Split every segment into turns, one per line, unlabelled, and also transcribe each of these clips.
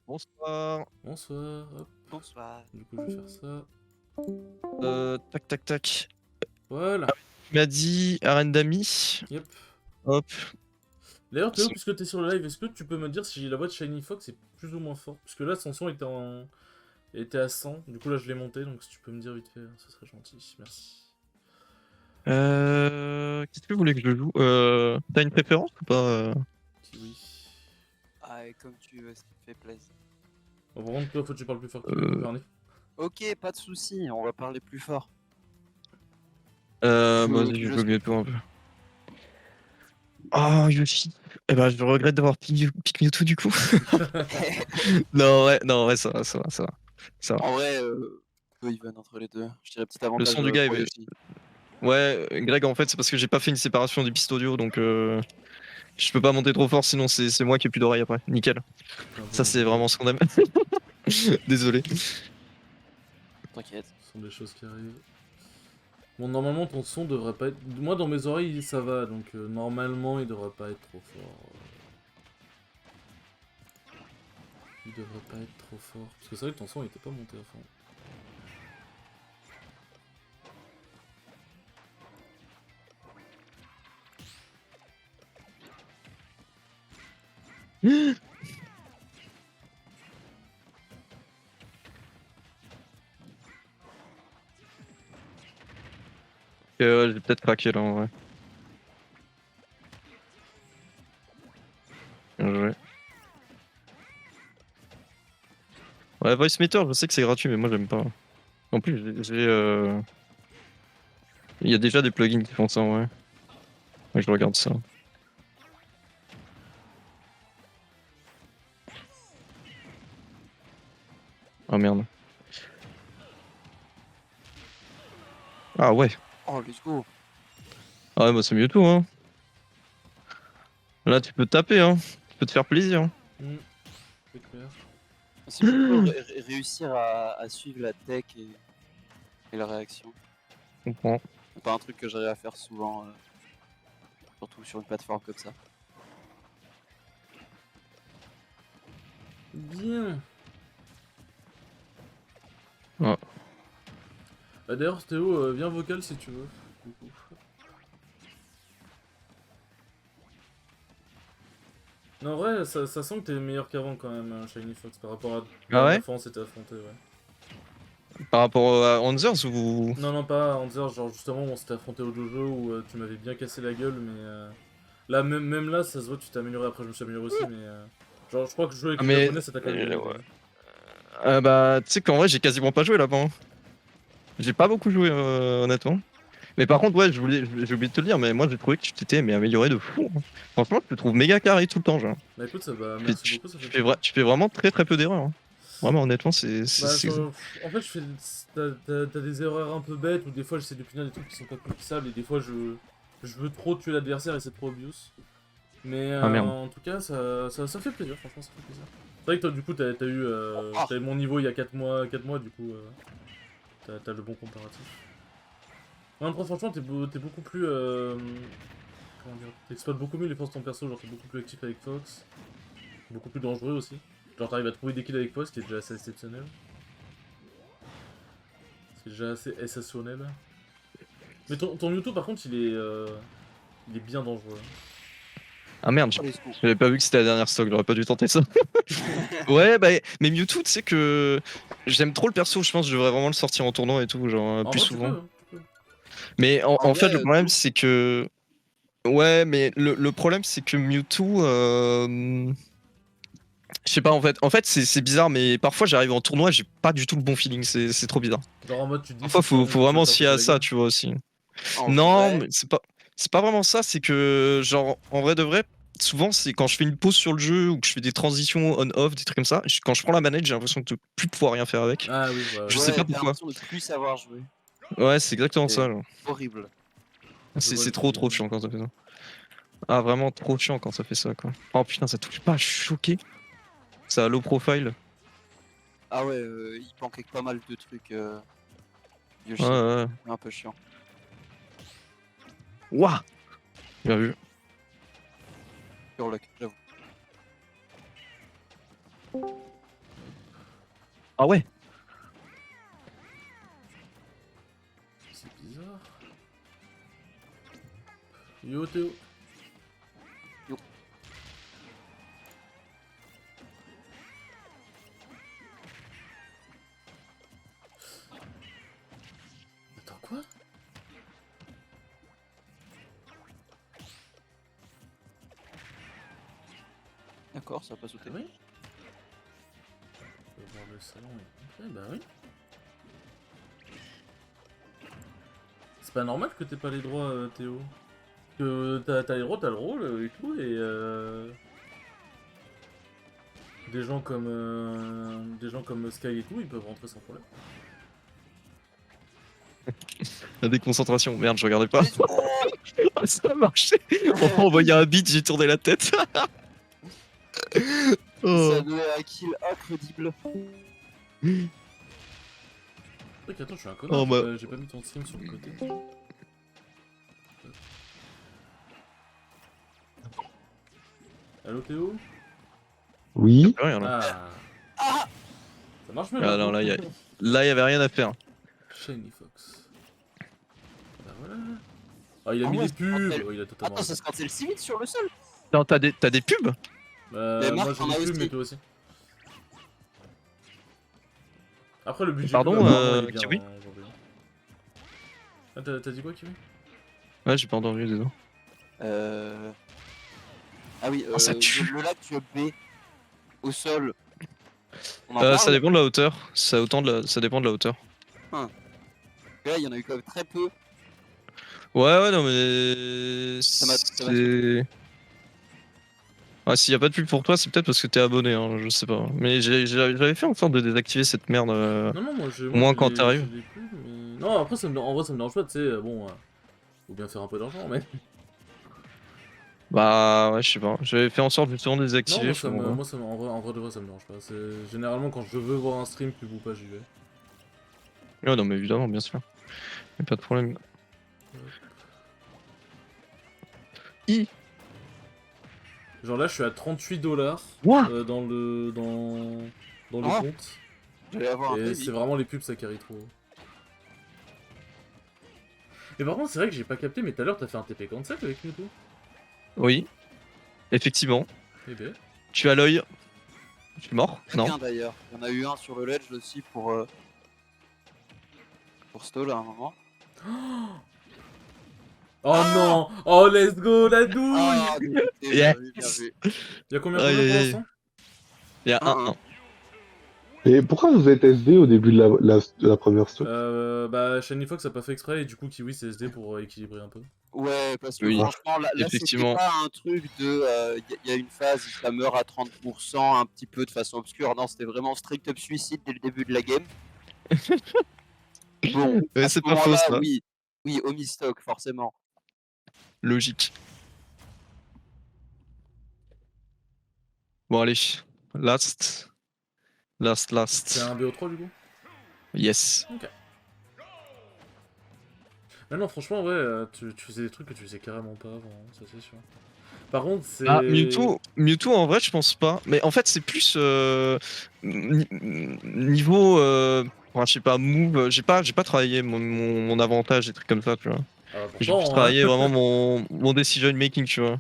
Bonsoir.
Bonsoir, hop.
Bonsoir.
Du coup, je vais faire ça.
Tac tac tac.
Voilà.
Tu m'as dit arène d'amis.
Yep.
Hop.
D'ailleurs, Théo, puisque t'es sur le live, est-ce que tu peux me dire si la voix de Shiny Fox est plus ou moins forte? Parce que là, son son était à 100. Du coup, là, je l'ai monté. Donc, si tu peux me dire vite fait, ce serait gentil. Merci.
Qu'est-ce que vous voulez que je joue? T'as une préférence ou pas?
Oui.
Ah, et comme tu veux, ça me fait plaisir.
Bon, par contre, toi, faut que tu parles plus fort que Bernie.
Ok, pas de soucis, on va parler plus fort.
Vas-y, je veux bientôt un peu. Oh, Yoshi. Eh ben, je regrette d'avoir pick Mewtwo du coup. Non, ouais, ça va, ça va, ça va. Ça va.
En vrai, peu even entre les deux. Je dirais petit avantage
son du gars
pour
est-
Yoshi.
Ouais, Greg, en fait, c'est parce que j'ai pas fait une séparation des pistes audio, donc je peux pas monter trop fort, sinon c'est moi qui ai plus d'oreilles après. Nickel. Ça, c'est vraiment ce qu'on aime. Désolé.
T'inquiète.
Ce sont des choses qui arrivent. Bon, normalement, ton son devrait pas être... Moi, dans mes oreilles, ça va. Donc, normalement, il devrait pas être trop fort. Il devrait pas être trop fort. Parce que c'est vrai que ton son, il était pas monté à fond.
J'ai peut-être craqué là en vrai. Bien joué. Ouais, Voice Meter, je sais que c'est gratuit, mais moi j'aime pas. En plus, il y a déjà des plugins qui font ça en vrai. Ouais, je regarde ça. Ah merde. Ah ouais.
Oh, let's go.
Ah ouais, bah c'est mieux tout, hein. Là, tu peux taper, hein. Tu peux te faire plaisir.
C'est clair.
C'est plutôt réussir à suivre la tech et la réaction.
Je comprends.
C'est pas un truc que j'arrive à faire souvent, surtout sur une plateforme comme ça.
Bien.
Ah.
Bah, d'ailleurs, Théo, viens vocal si tu veux. Du coup. Non, en vrai, ça sent que t'es meilleur qu'avant quand même, hein, Shiny Fox, par rapport à la
Ah
dernière
ouais?
fois on s'était affronté, ouais.
Par rapport à Hanzers ou.
Non, non, pas en disant, genre justement, on s'était affronté au dojo où tu m'avais bien cassé la gueule, mais là, même là, ça se voit, tu t'es amélioré. Après, je me suis amélioré aussi, mais genre, je crois que jouer avec
Ah,
les
mais.
japonais, ça t'a quand même bien aidé.
Ouais. Bah, tu sais qu'en vrai, j'ai quasiment pas joué là-bas, hein. J'ai pas beaucoup joué, honnêtement. Mais par contre, ouais, j'ai oublié de te le dire, mais moi j'ai trouvé que tu t'étais amélioré de fou, hein. Franchement, je te trouve méga carré tout le temps, genre.
Bah écoute, ça va,
Tu fais,
merci beaucoup, ça fait
fais
plaisir.
tu fais vraiment très très peu d'erreurs, hein. Vraiment, honnêtement,
Bah, en fait, t'as des erreurs un peu bêtes, ou des fois j'essaie de punir des trucs qui sont pas punissables, et des fois je veux trop tuer l'adversaire et c'est trop obvious. Mais
Ah merde.
en tout cas, ça fait plaisir, franchement, ça fait plaisir. C'est vrai que toi, du coup, t'as eu mon niveau il y a 4 mois, du coup, t'as le bon comparatif. Ouais, après, franchement, t'es beaucoup plus. Comment dire? T'exploites beaucoup mieux les forces de ton perso, genre t'es beaucoup plus actif avec Fox, beaucoup plus dangereux aussi. Genre t'arrives à trouver des kills avec Fox, qui est déjà assez exceptionnel. C'est déjà assez exceptionnel. Mais ton Mewtwo, par contre, il est bien dangereux.
Ah merde,
Oh, let's go.
j'avais pas vu que c'était la dernière stock, j'aurais pas dû tenter ça. Ouais, bah, mais Mewtwo, tu sais que j'aime trop le perso, je pense que je devrais vraiment le sortir en tournoi et tout, genre,
En
plus
vrai, tu peux,
souvent.
hein, tu peux.
Mais
En
en fait,
vrai,
le problème,
go.
c'est que. Ouais, mais le problème, c'est que Mewtwo. Je sais pas, en fait c'est bizarre, mais parfois j'arrive en tournoi, j'ai pas du tout le bon feeling, c'est trop bizarre.
Genre en mode, tu te dis
Parfois,
si
faut
tu vas
vraiment
te faire
se fier à
péter la
ça,
gueule.
tu vois aussi.
En
Non,
vrai,
mais c'est pas vraiment ça, c'est que, genre, en vrai de vrai, souvent, c'est quand je fais une pause sur le jeu ou que je fais des transitions on-off, des trucs comme ça, quand je prends la manette, j'ai l'impression de plus pouvoir rien faire avec.
Ah oui, ouais,
Je
je
sais
vois.
pas
ouais, t'as
pourquoi.
l'impression de plus savoir jouer.
Ouais, c'est exactement ça,
C'est
genre.
horrible.
Je vois
C'est
le
trop
feeling.
chiant quand ça fait ça. Ah, vraiment trop chiant quand ça fait ça, quoi. Oh putain, ça touche pas, je suis choqué. Ça a low profile.
Ah ouais, il manquait pas mal de trucs,
Ouais,
Yoshi.
ouais.
Un peu chiant.
Ouah! Bien vu.
Sur luck, j'avoue.
Ah ouais.
C'est bizarre. Yo Théo.
Yo.
Attends quoi?
D'accord, ça va pas sauter.
Ah oui? Je vais voir le salon et complet, bah oui. C'est pas normal que t'aies pas les droits, Théo. Que t'as les droits, t'as le rôle et tout, et des gens comme Sky et tout, ils peuvent rentrer sans problème.
La déconcentration. Merde, je regardais pas. Ah, ça a marché. On m'a envoyé un beat, j'ai tourné la tête. Oh.
Ça donnait un kill incroyable.
Ok, attends, je suis un connard,
Oh, bah.
j'ai pas mis ton stream sur le côté. Allo Théo?
Oui.
Plus rien là.
Ah. Ça marche mieux
Ah non, là, y avait rien à faire.
Shiny Fox. Bah voilà. Ah, il a
Ah
mis
ouais,
des pubs.
bordel.
Oh, il a totalement.
Attends, ça se cancelle si vite sur le sol.
Non, t'as des pubs?
Mais Marc,
Moi j'ai
t'en as
des pubs,
aussi.
mais toi aussi. Après, le budget
Pardon,
pub, apparemment, il est bien
Kiwi
aujourd'hui. Ah, t'as dit quoi, Kiwi?
Ouais, j'ai pas entendu, désolé.
Ah oui,
Oh, ça tue.
le lac B au sol. On en parle.
Ça dépend de la hauteur. Ça dépend de la hauteur.
Là, il y en a eu quand même très peu.
Ouais, non, mais.
Ça m'a
C'est. Ah, s'il y a pas de pub pour toi, c'est peut-être parce que t'es abonné, hein, je sais pas. Mais j'avais fait en sorte de désactiver cette merde.
Non, moi j'ai.
Au moins quand
j'ai
t'arrives.
des pubs, mais. Non, après, en vrai, ça me dérange pas, tu sais. Bon, faut bien faire un peu d'argent, mais.
Bah, ouais, je sais pas. J'avais fait en sorte justement de
Non,
désactiver.
moi,
je sais pas pourquoi.
en vrai de vrai, ça me dérange pas. Généralement, quand je veux voir un stream, pub ou pas, j'y vais.
Ouais, non, mais évidemment, bien sûr. Y'a pas de problème.
Genre là, je suis à 38$
Ouah
dans le
Ah.
compte.
J'allais avoir un
Et
peu
c'est
vite.
vraiment les pubs, ça carry trop. Mais par contre, c'est vrai que j'ai pas capté, mais tout à l'heure, t'as fait un TP cancel avec Mewtwo.
Oui, effectivement.
Eh ben.
Tu as l'œil. Je suis mort?
Très
Non.
bien d'ailleurs. Il y en a eu un sur le ledge aussi pour stall à un moment.
Oh non! Oh, let's go, la douille!
Ah, dégoûté,
Yes.
bien vu.
Y'a combien
Aïe,
pour
aïe, aïe.
l'instant?
Il y a
Un,
1-1.
Et pourquoi vous êtes SD au début de la première stop?
Bah, Shiny Fox a pas fait exprès, et du coup, Kiwi c'est SD pour équilibrer un peu.
Ouais, parce que
Oui.
franchement, là c'était
Effectivement.
pas un truc de. Il y a une phase où ça meurt à 30%, un petit peu de façon obscure. Non, c'était vraiment strict up suicide dès le début de la game. Bon,
Ouais,
à ce
c'est pas faux,
moment-là,
ça.
oui. Oui, Omistock, forcément.
Logique. Bon, allez. Last.
C'est un BO3 du coup?
Yes.
Ah non, franchement, ouais, tu faisais des trucs que tu faisais carrément pas avant, hein, ça c'est sûr. Par contre, c'est.
Ah, Mewtwo, en vrai, je pense pas. Mais en fait, c'est plus niveau, enfin, je sais pas, move. J'ai pas travaillé mon avantage, des trucs comme ça, tu vois.
Ah,
J'ai plus
pourtant, hein.
travaillé vraiment mon decision making, tu vois.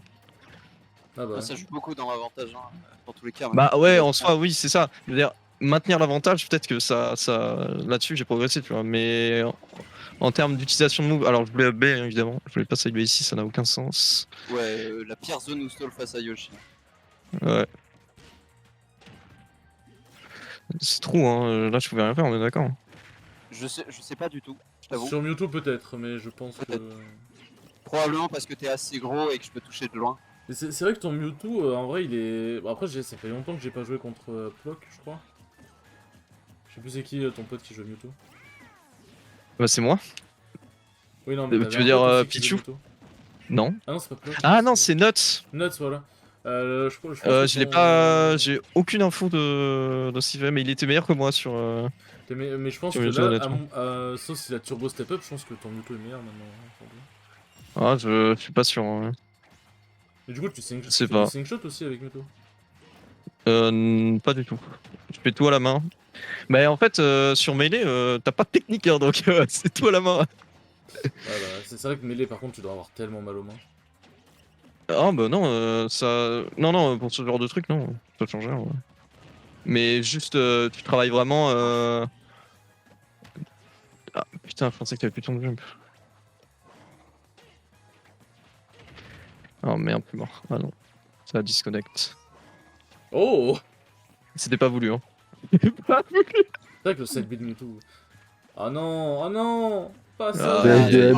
Ah bah.
Ah, ça joue beaucoup dans l'avantage, hein, dans tous les cas.
Bah
maintenant.
ouais, en soi, oui, c'est ça. Je veux dire, maintenir l'avantage, peut-être que ça, là-dessus, j'ai progressé, tu vois. Mais en termes d'utilisation de move, alors je voulais up B, hein, évidemment. Je voulais pas side B ici, ça n'a aucun sens.
Ouais, la pire zone où stall face à Yoshi.
Ouais. C'est trop, hein. Là, je pouvais rien faire, on est d'accord.
Je sais pas du tout, je t'avoue.
Sur Mewtwo peut-être, mais je pense que.
Peut-être. Probablement parce que t'es assez gros et que je peux toucher de loin.
Mais c'est vrai que ton Mewtwo, en vrai, il est. Bon, après, ça fait longtemps que j'ai pas joué contre Plock, je crois. Je sais plus c'est qui ton pote qui joue Mewtwo.
Bah, c'est moi.
Oui, non, mais
Tu
t'avais
veux
un
dire,
pote aussi qui
Pichu
jouait Mewtwo.
Non.
Ah non, c'est pas Plock.
Ah non, c'est Nuts.
Nuts, voilà. Je pense que
Je l'ai
ton-
pas. J'ai aucune info de ce qu'il fait, mais il était meilleur que moi sur.
Mais je pense
sur
que
Mewtwo,
là,
honnêtement.
sauf si la turbo step up, je pense que ton Mewtwo est meilleur maintenant, aujourd'hui.
Ah, je suis pas sûr. Hein.
Mais du coup, tu
sais
fais
pas.
du slingshot aussi avec Mewtwo.
Pas du tout. Je fais tout à la main. Bah en fait, sur Melee, t'as pas de technique, hein, donc c'est toi la main.
Ouais, bah, c'est vrai que mêlée, par contre, tu dois avoir tellement mal aux mains.
Ah bah non, ça... Non, non, pour ce genre de truc, non, ça change rien. Ouais. Mais juste, tu travailles vraiment... Ah putain, je pensais que t'avais plus ton jump. Oh merde, plus mort. Ah non, ça a disconnect.
Oh!
C'était pas voulu, hein. C'était pas voulu.
C'est vrai que le side build Mewtwo. Ah non! Ah non! Pas ça!
Aïe, aïe, aïe.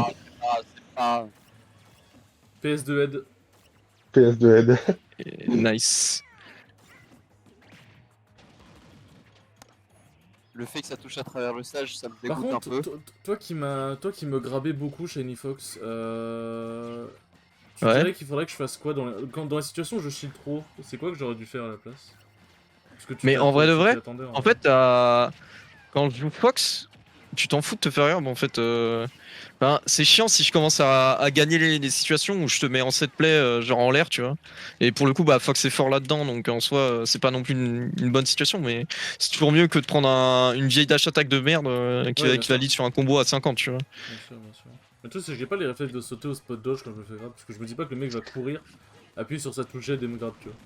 C'est pas...
PS2 head.
PS2 aide.
Nice.
Le fait que ça touche à travers le stage, ça me
Par
dégoûte un
contre,
peu.
toi qui me grabais beaucoup, Shiny Fox, tu
Ouais.
dirais qu'il faudrait que je fasse quoi dans la situation où je chill trop? C'est quoi que j'aurais dû faire à la place? Parce que
Mais en vrai de
tu t'y
vrai,
attendais,
en
vrai.
fait, quand je joue Fox, tu t'en fous de te faire rire, mais en fait, enfin, c'est chiant si je commence à gagner les situations où je te mets en set play, genre en l'air, tu vois. Et pour le coup, bah, Fox est fort là-dedans, donc en soi, c'est pas non plus une bonne situation, mais c'est toujours mieux que de prendre une vieille dash attack de merde
Ouais, bien
qui
sûr.
valide sur un combo à 50, tu vois.
Bien sûr, bien sûr. Mais tu sais, c'est que j'ai pas les réflexes de sauter au spot dodge quand je me fais grab, parce que je me dis pas que le mec va courir, appuyer sur sa touche et me grab, tu vois.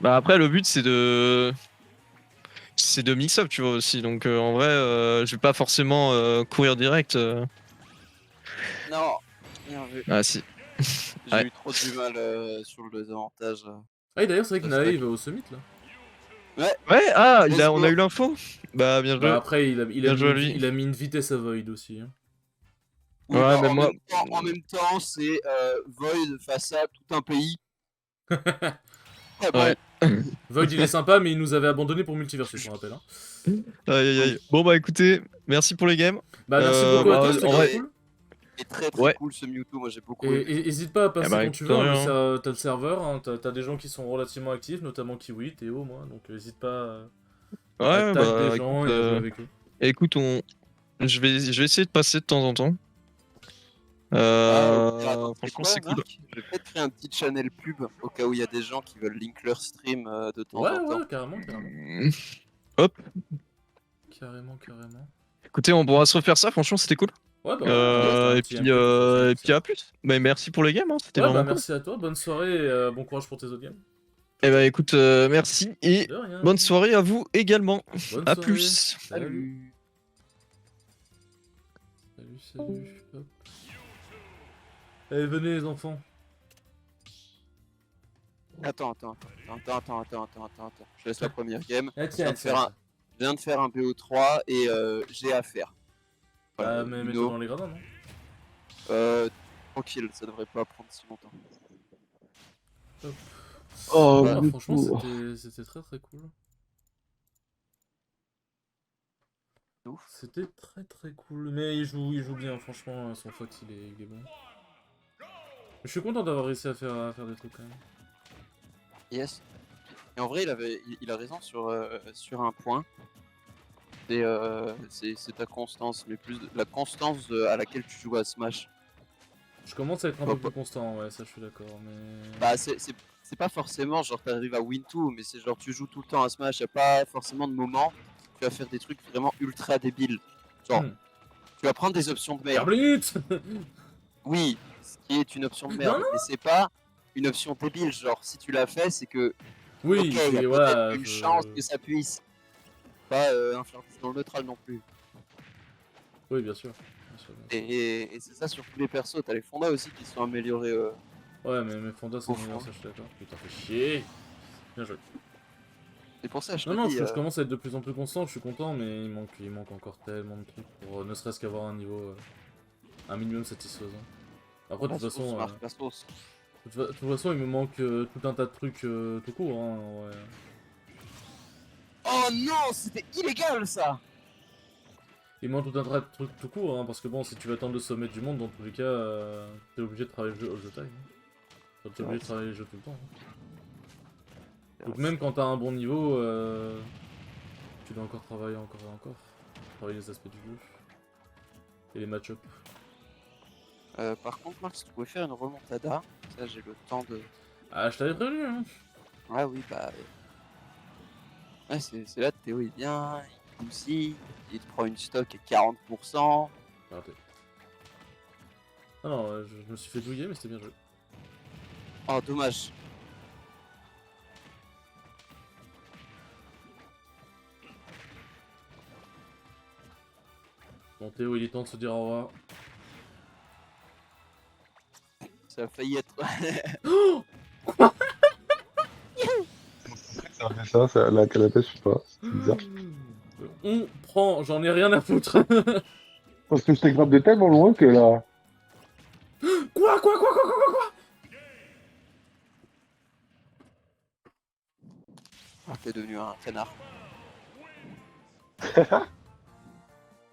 Bah après, le but, c'est de mix up, tu vois aussi. Donc en vrai, je vais pas forcément courir direct.
Non, bien vu.
Ah si.
J'ai
Ouais.
eu trop du mal sur le désavantage.
Ah, et d'ailleurs, c'est vrai que
Ça, c'est vrai
Nae va au summit là.
Ouais,
Ouais, ah,
let's
on
go.
a eu l'info. Bah bien
Bah
joué.
après,
Bien joué à lui.
il a mis une vitesse à Void aussi. Hein.
Oui,
Ouais,
bah,
mais moi.
en même temps, c'est Void face à tout un pays. Très bon.
Ouais.
Void il est sympa, mais il nous avait abandonné pour Multiversus, on rappelle. Hein.
Aïe aïe
Oui.
aïe. Bon bah écoutez, merci pour les games.
Bah merci beaucoup à
Bah
toi, c'était
en
grave
vrai,
cool.
Et très très
ouais.
cool ce Mewtwo, moi j'ai beaucoup
Et
aimé.
hésite pas à
Eh
passer
bah
quand tu
écoute,
veux, hein,
rien. Hein.
t'as le serveur, hein, t'as des gens qui sont relativement actifs, notamment Kiwi, Théo, moi, donc hésite pas à
Ouais,
tag des
bah écoute,
gens et à jouer avec eux.
écoute, je vais essayer de passer de temps en temps.
Bah, au pire, attends, tu sais
Franchement,
quoi,
c'est cool.
Marc? Je vais peut-être créer un petit channel pub au cas où il y a des gens qui veulent link leur stream de temps
Ouais,
en temps.
ouais, carrément, carrément.
Hop.
Carrément, carrément.
Écoutez, on pourra se refaire ça. Franchement, c'était cool.
Ouais, bah ouais, on pourra se faire un petit MP de toute façon
Et
avec
puis
ça.
à plus. Bah merci pour les games. Hein. C'était
Ouais, bah
vraiment cool.
merci à toi, bonne soirée et bon courage pour tes autres games.
Eh bah écoute, merci et
De rien.
bonne soirée à vous également.
Bonne
À
soirée.
plus.
Salut. Salut. Hop. Allez, venez les enfants.
Attends. Je laisse la première game.
Ah,
Je viens de faire un BO3 et j'ai affaire.
Bah, mais mets-toi dans les gradins, non?
Tranquille, ça devrait pas prendre si longtemps.
Oh,
Ah,
du
franchement,
coup.
c'était très très cool.
Ouf.
C'était très cool. Mais il joue bien, franchement, son Fox il est bon. Je suis content d'avoir réussi à faire des trucs quand même.
Yes. Et en vrai, il a raison sur un point. C'est ta constance, mais plus la constance à laquelle tu joues à Smash.
Je commence à être un peu plus constant, ouais, ça je suis d'accord, mais...
Bah, c'est pas forcément genre t'arrives à win tout, mais c'est genre tu joues tout le temps à Smash, y'a pas forcément de moment où tu vas faire des trucs vraiment ultra débiles. Genre, tu vas prendre des options de merde.
Carbonite.
Oui, ce qui est une option de
Non,
merde,
non.
mais c'est pas une option débile. Genre, si tu l'as fait, c'est que
Oui,
ok, y a
c'est...
peut-être
Voilà,
une chance que ça puisse. Pas un faire dans le neutral non plus.
Oui, bien sûr.
Et c'est ça sur tous les persos. T'as les fondas aussi qui sont améliorés.
Ouais, mais mes fondas sont
Au
meilleurs,
fond.
ça je suis d'accord. Putain, fais chier. Bien joué.
C'est pour ça, je te
Non,
dis.
je commence à être de plus en plus constant, je suis content, mais il manque encore tellement de trucs pour ne serait-ce qu'avoir un niveau un minimum satisfaisant. Après, de toute façon, de toute façon, il me manque tout un tas de trucs tout court. Hein, ouais.
Oh non, c'était illégal ça!
Il manque tout un tas de trucs tout court, hein, parce que bon, si tu veux atteindre le sommet du monde, dans tous les cas, t'es obligé de travailler le jeu all the time. Hein. T'es obligé de travailler le jeu tout le temps. Hein. Donc même quand t'as un bon niveau, tu dois encore travailler encore et encore. Travailler les aspects du jeu. Et les match-up.
Par contre, Marc, si tu pouvais faire une remontada, ça j'ai le temps de.
Ah, je t'avais prévenu, hein.
Ouais, oui, bah. Ouais, c'est là, Théo il vient, il aussi, il te prend une stock à 40%.
Raté. Ah non, je me suis fait douiller, mais c'était bien joué.
Oh, dommage.
Bon, Théo, il est temps de se dire au revoir.
Ça a failli être.
Ça fait ça, la canapé, je sais pas. C'est bizarre.
On prend, j'en ai rien à foutre.
Parce que je t'ai grave de tellement loin que là.
Quoi
Ah, t'es devenu un canard.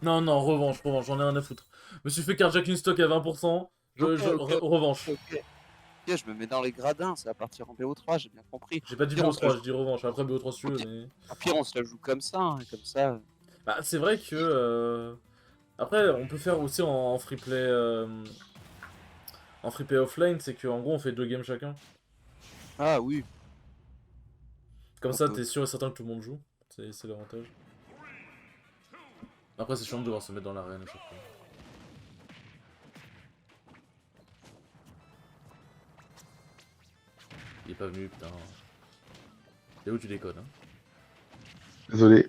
Non, non, revanche, j'en ai rien à foutre. Je me suis fait carjack une stock à 20%. Revanche.
Ok, je me mets dans les gradins, ça va partir en BO3, j'ai bien compris.
J'ai pas dit
Pire, on se la
BO3,
joue-
je dis revanche. Après BO3 si tu veux,
Ok.
mais.
Au pire, on se la joue comme ça, hein, comme ça.
Bah, c'est vrai que. Après, on peut faire aussi en free play. En free play offline, c'est qu'en gros, on fait 2 games chacun.
Ah oui.
Comme
On
ça,
peut.
t'es sûr et certain que tout le monde joue. C'est l'avantage. Après, c'est chiant de devoir se mettre dans l'arène à chaque fois. Il est pas venu, putain. Et où tu déconnes, hein?
Désolé.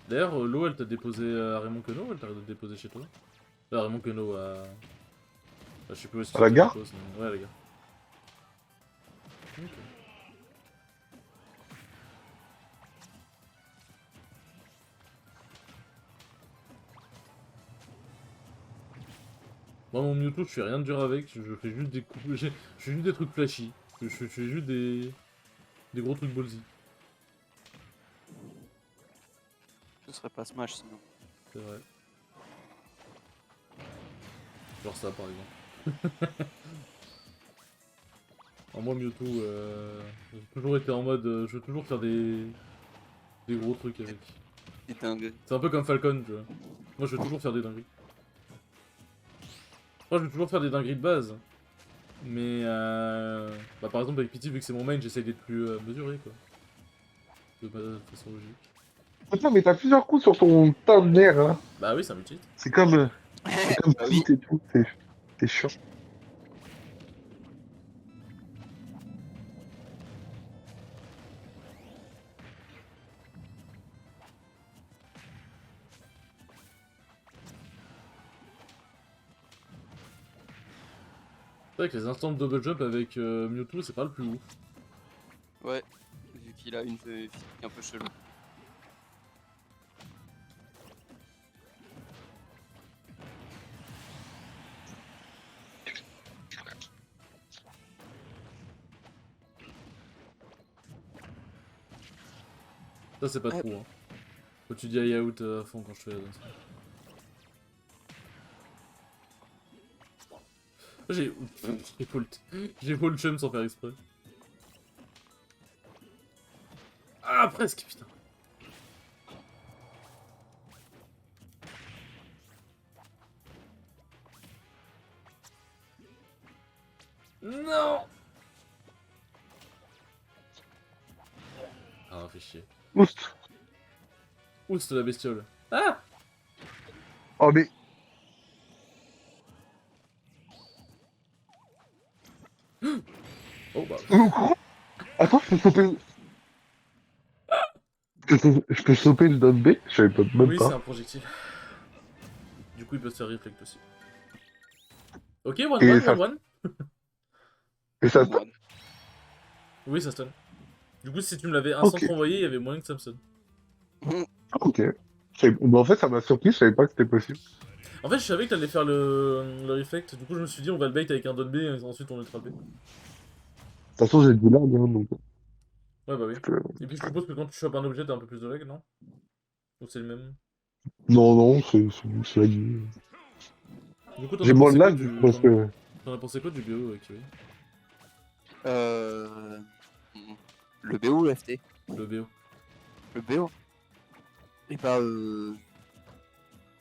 D'ailleurs, l'eau, elle t'a déposé à Raymond Queneau ou elle t'a déposé chez toi? Raymond Queneau à. Je sais plus où est-ce
À la
qu'il te
gare
dépose, mais... Ouais, à la gare. Ok. Moi, mon Mewtwo, je fais rien de dur avec, je fais juste des coups. Je fais juste des trucs flashy. Je fais juste des gros trucs ballsy.
Ce serait pas Smash sinon.
C'est vrai. Genre ça, par exemple. Alors, moi, Mewtwo, j'ai toujours été en mode. Je veux toujours faire des gros trucs avec.
C'est dingue.
C'est un peu comme Falcon, tu vois. Moi, je veux toujours faire des dingueries. Moi, je veux toujours faire des dingueries de base. Mais, bah, par exemple, avec Pity, vu que c'est mon main, j'essaie d'être plus mesuré, quoi. De façon logique.
Attends, mais t'as plusieurs coups sur ton teint de nerf, hein.
Bah oui, c'est un multi.
C'est comme
Bah oui.
Pete et tout. C'est chiant.
C'est vrai que les instants de double jump avec Mewtwo, c'est pas le plus ouf.
Ouais. Vu qu'il a une physique un peu chelou.
Ça, c'est pas
Ouais.
trop, hein. Faut que tu dis high out à fond quand je fais la danse. J'ai full le chum sans faire exprès. Ah, presque, putain. Non. Ah, fait chier.
Oust.
Oust la bestiole. Ah.
Oh, mais.
Oh bah.
Attends, je peux sauter. Je peux sauter le down B? Je savais pas même
Oui, c'est
pas.
un projectile. Du coup, il peut se faire reflect aussi. Ok, one
Et
one,
ça-
one one.
Et ça.
One.
Oui, ça stun. Du coup, si tu me l'avais un
Ok.
centre envoyé, il y avait moyen que ça me stun.
Ok. Bah, en fait, ça m'a surpris, je savais pas que c'était possible.
En fait, je savais que t'allais faire le reflect. Du coup, je me suis dit, on va le bait avec un dot B et ensuite on le trapper.
De toute façon, j'ai du lag, hein, donc.
Ouais, bah oui.
je peux-
Et puis, je suppose que quand tu chopes un objet, t'as un peu plus de lag, non? Ou c'est le même?
Non, non, c'est laggy.
Du coup, t'en
J'ai
as
moins
pensé
de
quoi
lag
du.
parce que.
T'en as pensé quoi du BO Kiwi?
Euh... Le BO ou le FT?
Le BO.
Le BO. Et bah,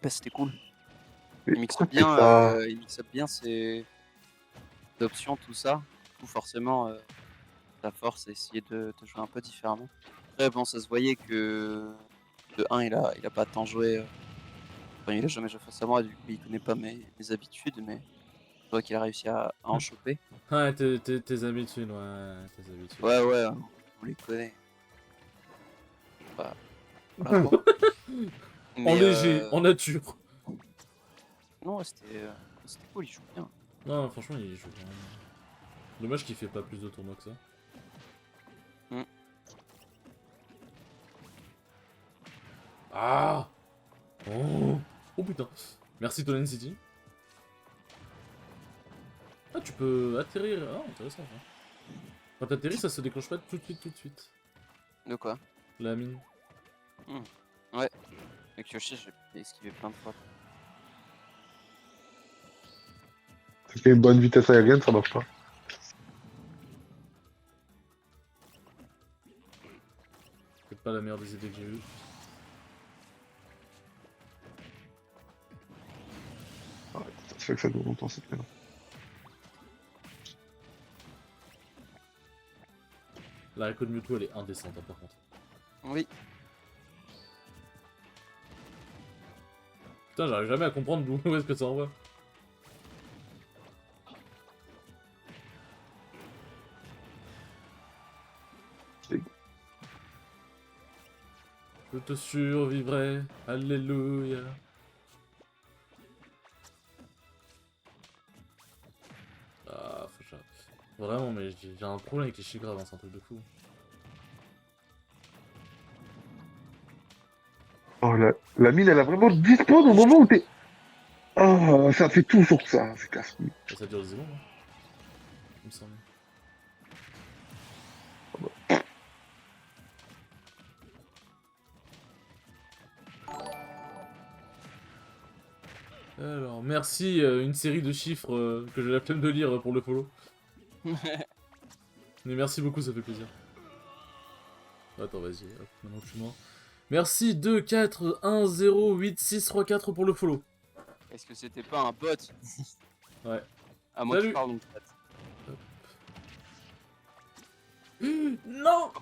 c'était cool. Il mixe
Pourquoi
bien,
ça...
ses options, tout ça. Du coup, forcément, ta force et essayer de jouer un peu différemment. Après, bon, ça se voyait que de 1, il a pas tant joué. Enfin, il a jamais joué face à moi, du coup, il connaît pas mes habitudes, mais je vois qu'il a réussi à en choper.
Ouais, tes habitudes, ouais, tes habitudes.
Ouais, on les connaît. Bah, voilà quoi.
En
Mais,
léger, en nature.
non, c'était cool, il joue bien.
Non, franchement, il joue bien. Dommage qu'il fait pas plus de tournois que ça.
Hmm.
Ah oh. Oh putain. Merci Tolen City. Ah, tu peux atterrir. Ah, intéressant ça. Quand t'atterris, ça se déclenche pas tout de suite, tout de suite.
De quoi?
La mine.
Ouais. Avec Yoshi, j'ai esquivé plein de fois.
Si c'est une bonne vitesse aérienne, ça marche pas.
C'est pas la meilleure des idées que j'ai eues.
Ah, ça fait que ça dure longtemps cette merde.
La récolte Mewtwo, elle est indécente, hein, par contre.
Oui.
Putain, j'arrive jamais à comprendre d'où est-ce que ça envoie. Je te survivrai, alléluia. Ah, vraiment, mais j'ai un problème avec les chigraves, hein, c'est un truc de fou.
Oh, la mine, elle a vraiment disparu au moment où t'es... Oh, ça fait toujours ça, c'est casse-couille.
Et ça dure des secondes, hein, il me semble. Alors, merci, une série de chiffres que j'ai la flemme de lire pour le follow. Mais merci beaucoup, ça fait plaisir. Attends, vas-y, hop, maintenant que je suis mort. Merci 2, 4, 1, 0, 8, 6, 3, 4 pour le follow.
Est-ce que c'était pas un bot?
Ouais.
À moi
Salut.
qui parle, donc.
Non.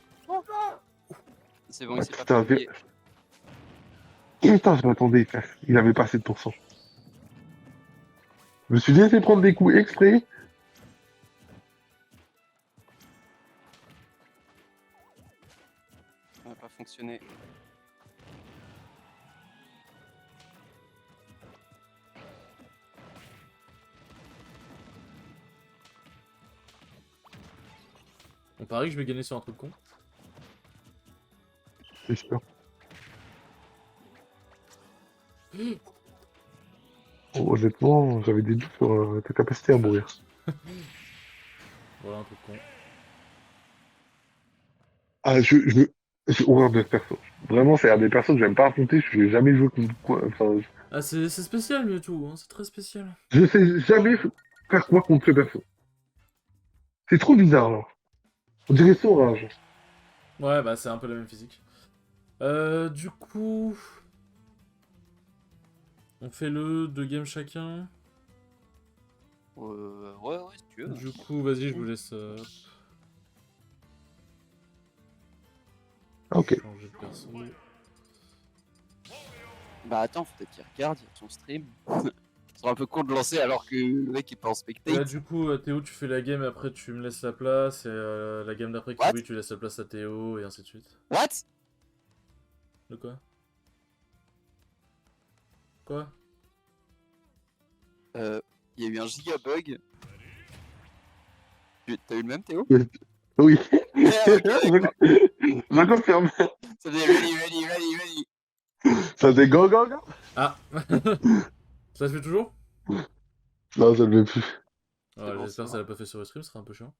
C'est bon, il s'est pas
Putain,
fait plier.
putain, je m'attendais, frère. Il avait pas assez de pourcents. Je me suis laissé prendre des coups exprès.
Ça n'a pas fonctionné.
On parie que je vais gagner sur un truc con.
C'est sûr. Oh, honnêtement, j'avais des doutes sur ta capacité à mourir.
Voilà un truc con.
Ah, j'ai horreur de ce perso. Vraiment, c'est un des persos que j'aime pas affronter. Je n'ai jamais joué contre quoi. Enfin,
Ah, c'est spécial, Mewtwo, hein, c'est très spécial.
je sais jamais faire quoi contre ce perso. C'est trop bizarre, là. On dirait Saurage.
Ouais, bah c'est un peu la même physique. Du coup... On fait le 2 games chacun.
Ouais, si tu veux.
Du coup, vas-y, je vous laisse
Ah, ok.
changer de perso.
Bah attends, faut peut-être qu'il regarde, il y a son stream. Ce sera un peu con de lancer alors que le mec est pas en
Là,
spectate.
du coup, Théo, tu fais la game, après tu me laisses la place, et la game d'après,
What?
oui, tu laisses la place à Théo, et ainsi de suite.
What?
De quoi? Quoi?
Il y a eu un giga bug. T'as eu le même Théo?
Oui.
Yeah, ok, d'accord.
Je confirme.
Ça dit ready.
Ça fait go, go, go.
Ah. Ça se fait toujours?
Non, ça ne le fait plus.
Ouais,
bon,
j'espère que
ça
ça l'a pas fait sur le stream, ce serait un peu chiant.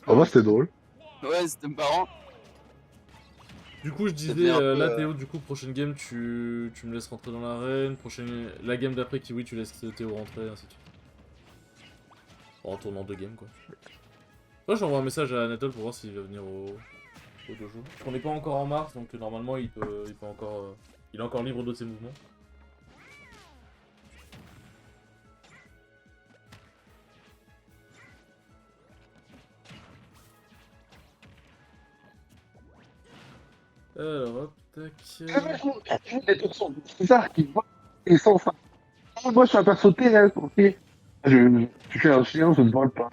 En vrai, c'était drôle.
Ouais, c'était marrant.
Du coup, je disais,
devient un peu,
là, Théo, du coup, prochaine game, tu me laisses rentrer dans l'arène. La game d'après, Kiwi, tu laisses Théo rentrer, ainsi de suite. En tournant 2 games, quoi. Moi, j'envoie un message à Anatole pour voir s'il va venir au dojo. On n'est pas encore en mars, donc normalement, il peut encore... il est encore libre de ses mouvements. Alors, hop, tac.
Des personnes bizarres qui voient et sans ça. Ah, moi, je suis un perso terrestre, ok. Tu fais un chien, je ne vole pas.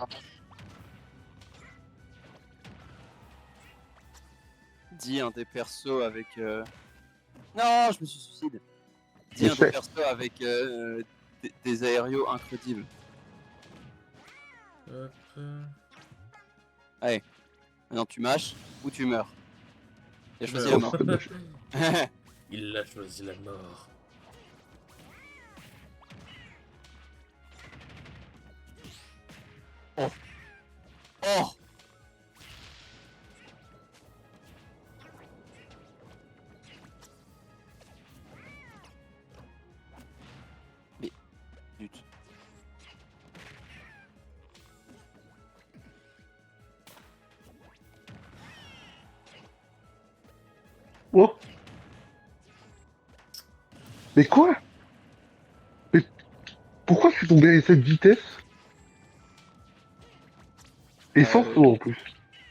Dis un des persos avec. Non, je me suis suicide. Dis
Je
un
sais.
des persos avec des aérios incrédibles.
Hop.
Allez, maintenant tu mâches ou tu meurs. Il a choisi
Ouais.
la mort.
Il a choisi la mort.
Oh! Mais, zut.
Oh. Mais quoi? Mais pourquoi je suis tombé à cette vitesse? Et sans saut en plus.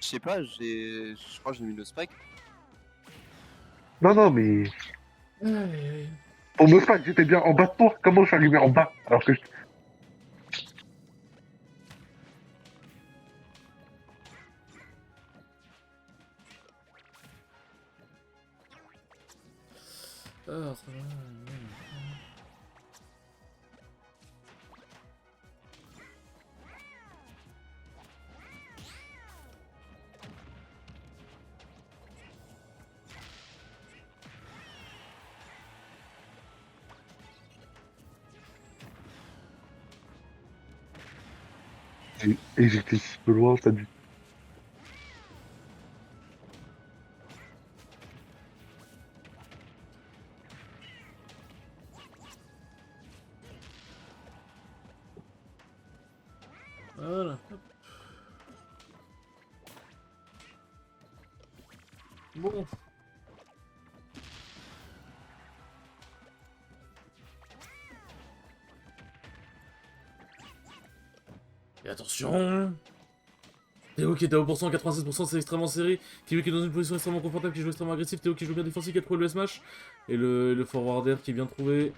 Je sais pas, je crois que j'ai mis le spike.
Non, non, mais pour me spike, j'étais bien en bas de toi. Comment je suis arrivé en bas? Alors que je...
Ah,
Et j'étais si peu loin, ça dit.
voilà. Hop. Bon. Et attention. Théo qui est à haut pourcent, 96%, c'est extrêmement serré. Kiwi qui est dans une position extrêmement confortable, qui joue extrêmement agressif. Théo qui joue bien défensif, qui a trouvé le smash. Et le forwarder qui est bien trouvé.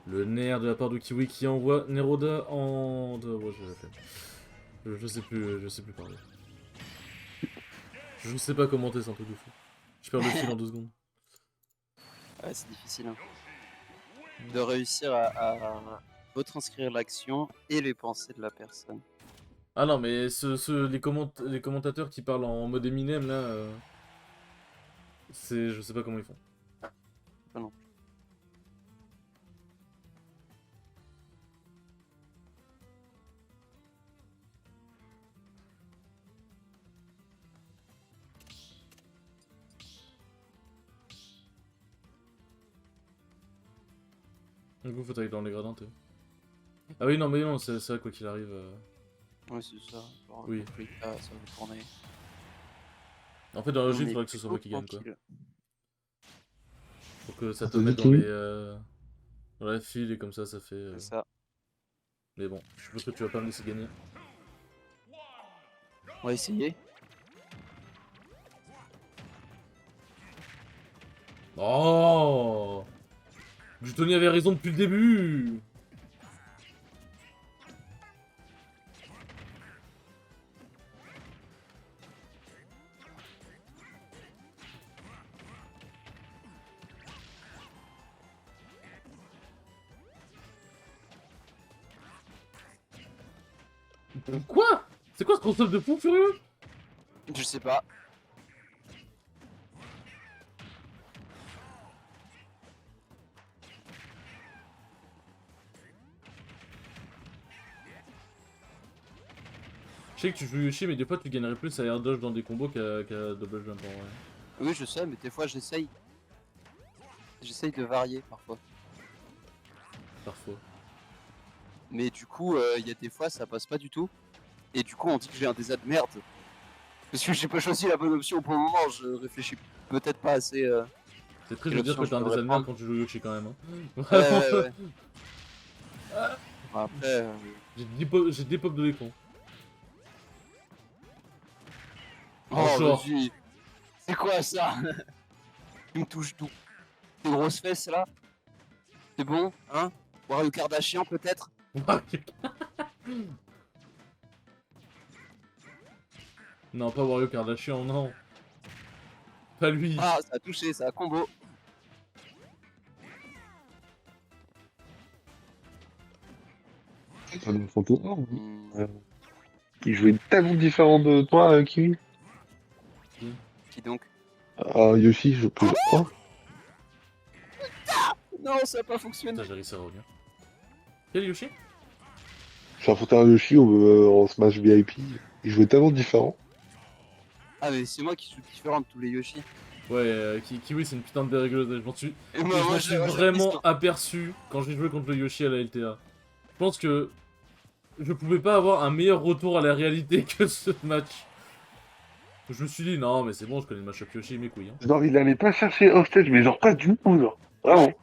Le nerf de la part de Kiwi qui envoie Neroda en... Ouais, je l'ai fait. Je sais plus parler. Je sais pas commenter, c'est un truc de fou. Je perds le fil en 2 secondes.
Ouais, c'est difficile. Hein. De réussir à retranscrire l'action et les pensées de la personne.
Ah non, mais les commentateurs qui parlent en mode Eminem, là... je sais pas comment ils font.
Ah non.
Du coup, faut aller dans les gradins, Théo. Ah oui, non, mais non, c'est vrai, quoi qu'il arrive...
Ouais, c'est ça. Genre,
Oui.
dans tous les cas, ça va tourner.
En fait, dans la logique,
On
il
est
faudrait que ce soit moi qui
plutôt
gagne, quoi.
tranquille.
Pour que ça te
Vas-y,
mette dans
Kiwi.
dans la file, et comme ça fait...
C'est ça.
Mais bon, je pense que tu vas pas me laisser gagner.
On va essayer.
Oh, Tony avait raison depuis le début. Quoi? C'est quoi ce concept de fou furieux?
Je sais pas.
Je sais que tu joues Yoshi, mais des fois tu gagnerais plus à air dodge dans des combos qu'à double jump en vrai.
Oui, je sais, mais des fois j'essaye. J'essaye de varier parfois.
Parfois.
Mais du coup, il y a des fois ça passe pas du tout. Et du coup, on dit que j'ai un désert de merde. Parce que j'ai pas choisi la bonne option pour le moment. Je réfléchis peut-être pas assez.
C'est triste
quelle
de dire que
option
t'as un
je devrais
désert
prendre.
quand tu joues Yoshi quand même. Hein.
Ouais,
Vraiment.
ouais, ouais. Bon, après,
J'ai des pop de l'écran.
oh,
genre.
vas-y. C'est quoi ça? Tu me touches d'où? Tes grosses fesses là? C'est bon, hein? Wario Kardashian peut-être?
Non, pas Wario Kardashian, non. Pas lui.
Ah, ça a touché, ça a combo.
Ça me font tout rare, hein.
Hmm,
Qui jouait tellement différent de toi, Kiwi.
qui donc?
Ah, Yoshi, je peux. Oh,
Non, ça a pas fonctionné.
Putain, j'ai réussi à revenir. Quel Yoshi?
j'ai affronté un Yoshi en Smash VIP. Il jouait tellement différent.
Ah, mais c'est moi qui suis différent de tous les Yoshi.
Ouais, Kiwi, c'est une putain de dérégleuse.
Et
Je m'en suis vraiment aperçu quand j'ai joué contre le Yoshi à la LTA. Je pense que je pouvais pas avoir un meilleur retour à la réalité que ce match. Je me suis dit, non, mais c'est bon, je connais le match-up Yoshi, mes couilles. Hein.
Genre, il allait pas chercher offstage, mais genre pas du tout, genre. Vraiment.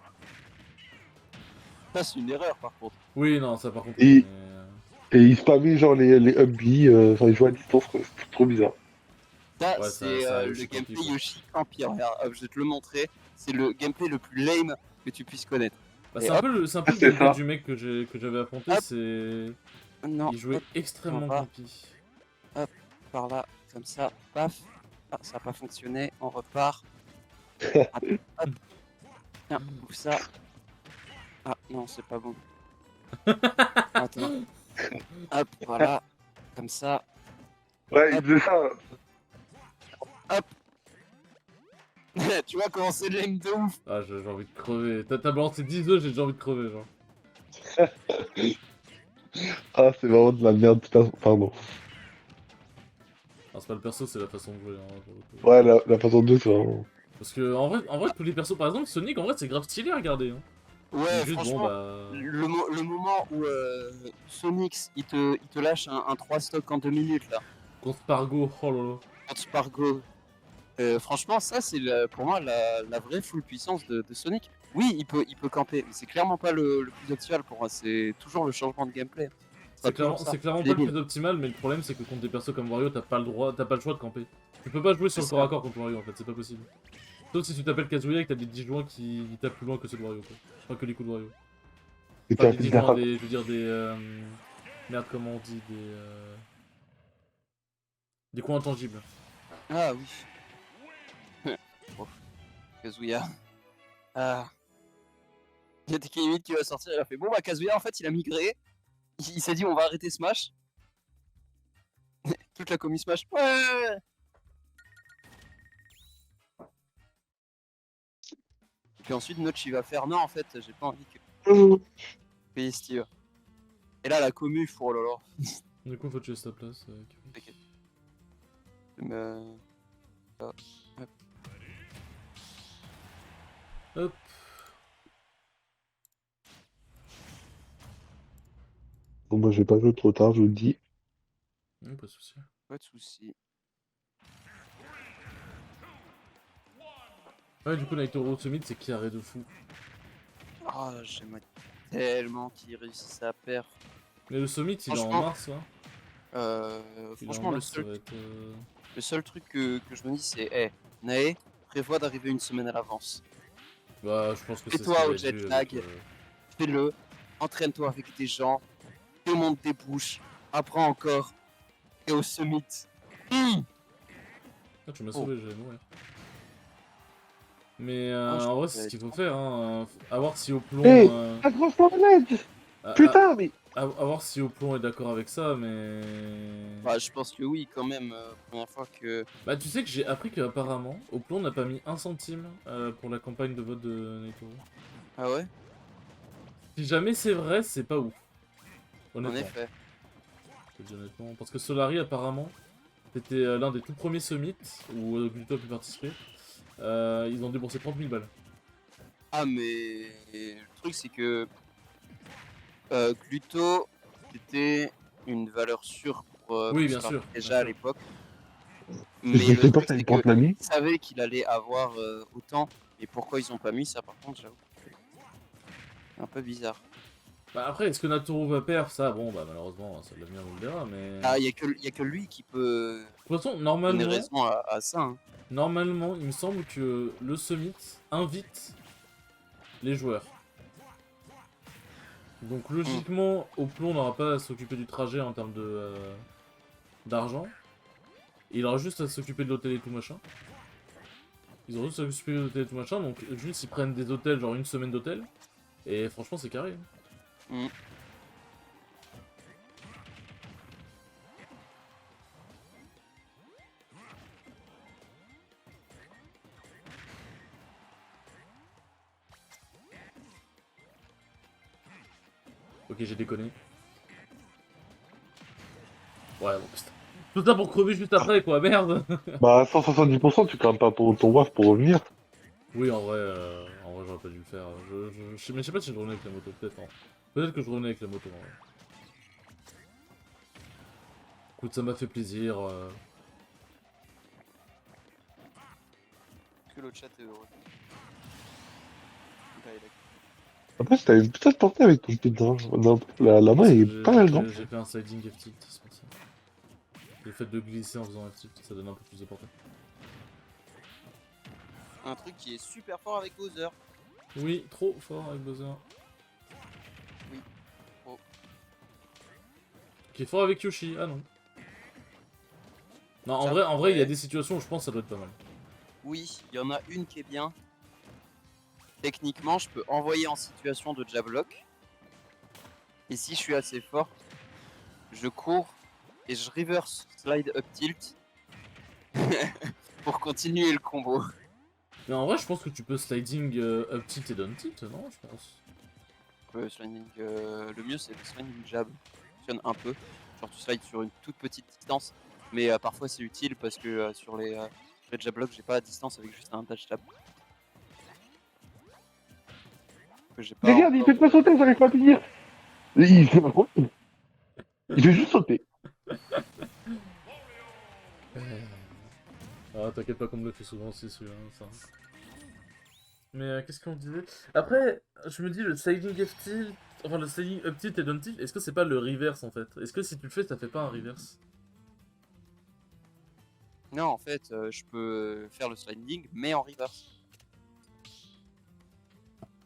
Ça, c'est une erreur par contre.
Oui, non, ça par contre.
Et-
mais,
Et il spammait genre les up B, enfin il jouait à distance, quoi. C'était trop bizarre.
Ça,
Ouais,
c'est
ça,
le
Yoshi
gameplay
Campy, quoi.
Yoshi Empire. Regarde, hop, je vais te le montrer. C'est le gameplay le plus lame que tu puisses connaître.
Bah,
Et
c'est un
hop.
peu le
C'est
gameplay
ça.
du mec que j'avais affronté,
Hop.
c'est.
Non,
Il jouait
hop,
extrêmement
on va.
campy.
par là, comme ça, paf. Ah, ça n'a pas fonctionné, on repart. Hop, hop. Tiens, bouffe ça. Ah non, c'est pas bon. Attends. Hop, voilà. Comme ça.
Ouais, il faisait ça.
Tu vois comment c'est lame de ouf.
Ah, j'ai envie de crever. T'as balancé 10 œufs, j'ai déjà envie de crever, genre.
Ah, c'est vraiment de la merde, putain. Pardon.
Alors, c'est pas le perso, c'est la façon de jouer. Hein, pour le coup.
Ouais, la façon de jouer, c'est vraiment.
Parce que, en vrai, tous les persos, par exemple, Sonic, en vrai, c'est grave stylé à regarder. Hein.
Ouais,
Mais juste,
franchement,
bon, bah.
le moment où Sonix il te lâche un 3 stock en 2 minutes là,
Contre Spargo, oh là là.
contre Spargo, franchement, ça c'est pour moi la vraie full puissance de Sonic. Oui, il peut camper, mais c'est clairement pas le plus optimal pour moi, c'est toujours le changement de gameplay.
C'est clairement pas le
Débile.
plus optimal, mais le problème c'est que contre des persos comme Wario, t'as pas le choix de camper. Tu peux pas jouer sur le
C'est
corps à
ça.
corps contre Wario en fait, c'est pas possible. Sauf si tu t'appelles Kazuya et que t'as des disjoints qui tapent plus loin que ceux de Wario quoi. Enfin que les coups de Wario.
C'était
Enfin
un
des
bizarre.
disjoints, je veux dire des... Merde comment on dit, des coups intangibles.
Ah oui. Oh, Kazuya. Ah. Il y a Tekemit qui va sortir, il a fait bon bah Kazuya en fait il a migré, il s'est dit on va arrêter Smash. Toute la commu Smash. Ouais. Et puis ensuite Notch il va faire non en fait j'ai pas envie que payer Steve. Et là la commu oh là là.
Du coup faut tuer ta place.
Ok. Mais...
Hop.
Bon, moi, j'ai pas joué trop tard, je vous le dis.
Pas de soucis.
Pas de soucis.
Ouais du coup Naitoro Summit c'est qui arrête de fou.
Ah j'aimerais tellement qu'il réussisse à perf.
Mais le Summit il est en
Franchement,
mars là. Il est en
Franchement
mars, ça va être,
le seul truc que je me dis c'est hey, Nae, prévois d'arriver une semaine à l'avance.
Bah je pense que c'est ce qui
Fais-toi
va
au
être
jet
vu
lag.
avec,
Fais-le, entraîne-toi avec des gens, démonte des bouches, apprends encore, et au summit.
Ah, tu m'as sauvé, j'allais mourir. Mais
je
en vrai,
pense
c'est ce
que
qu'il faut faire, hein. À voir si Oplon.
Hey, accroche-toi à l'aide. Putain, mais.
À voir si Oplon est d'accord avec ça, mais.
Bah, je pense que oui, quand même, première fois que.
Bah, tu sais que j'ai appris qu'apparemment, Oplon n'a pas mis 1 centime pour la campagne de vote de Naitoro.
Ah ouais?
Si jamais c'est vrai, c'est pas ouf.
En
Honnêtement.
effet.
Je te dis honnêtement. Parce que Solari, apparemment, c'était l'un des tout premiers summits où Gluto a pu participer. Ils ont déboursé 30 000 balles.
Ah, mais le truc, c'est que Gluto, c'était une valeur sûre pour
Oui,
pour
bien
Solar
sûr,
déjà
bien
à
sûr.
l'époque.
Je
Mais
sais
le
pas
truc,
que
c'est
t'as une
que
l'ami.
ils savaient qu'il allait avoir autant. Et pourquoi ils ont pas mis ça, par contre, j'avoue. C'est un peu bizarre.
Bah après, est-ce que Natoro va perdre ça? Bon, bah malheureusement, ça l'avenir nous le verra, mais...
Ah, y a que lui qui peut
De toute façon,
donner
normalement,
raison à ça. Hein.
Normalement, il me semble que le summit invite les joueurs. Donc logiquement, au plomb, on n'aura pas à s'occuper du trajet en termes de d'argent. Il aura juste à s'occuper de l'hôtel et tout machin. Ils auront juste à s'occuper de l'hôtel et tout machin, donc juste ils prennent des hôtels, genre une semaine d'hôtel. Et franchement, c'est carré.
Mm.
Ok, j'ai déconné. Ouais, bon, putain. Tout ça pour crever juste après, quoi, merde.
Bah, à 170%, tu crames pas pour ton WAF pour revenir.
Oui, en vrai, j'aurais pas dû le faire. Mais je sais pas si je revenais avec la moto, peut-être. Hein. Peut-être que je revenais avec la moto, en vrai. Écoute, ça m'a fait plaisir.
Que le chat est heureux. Là, il a-
Après, si t'avais une putain de portée avec ton putain. La main
Parce
est
que
pas mal grande.
j'ai fait un sliding F-tilt, c'est pour ça. Le fait de glisser en faisant F-tilt, ça donne un peu plus de portée.
Un truc qui est super fort avec Bowser.
Oui, trop fort avec Bowser.
Oui, trop.
Qui est fort avec Yoshi, ah non. Non, en
Ça
vrai, il y a
pourrait.
des situations où je pense que ça doit être pas mal.
Oui, il y en a une qui est bien. Techniquement, je peux envoyer en situation de jablock. Et si je suis assez fort, je cours et je reverse slide up tilt pour continuer le combo.
Mais en vrai, je pense que tu peux sliding up tilt et down tilt, non, je pense.
Le sliding, le mieux c'est le sliding jab. Ça fonctionne un peu. Genre tu slides sur une toute petite distance. Mais parfois c'est utile parce que sur les jablock, j'ai pas la distance avec juste un dash jab. Que j'ai pas
Regarde, il
encore,
fait pas sauter, j'arrive pas à finir. Il fait pas quoi. Il fait juste sauter.
Ah, t'inquiète pas qu'on me le fait souvent aussi, celui-là, ça. Mais qu'est-ce qu'on disait? Après, je me dis, le sliding F-tilt, enfin le sliding up tilt et down tilt, est-ce que c'est pas le reverse en fait? Est-ce que si tu le fais, ça fait pas un reverse?
Non, en fait, je peux faire le sliding, mais en reverse.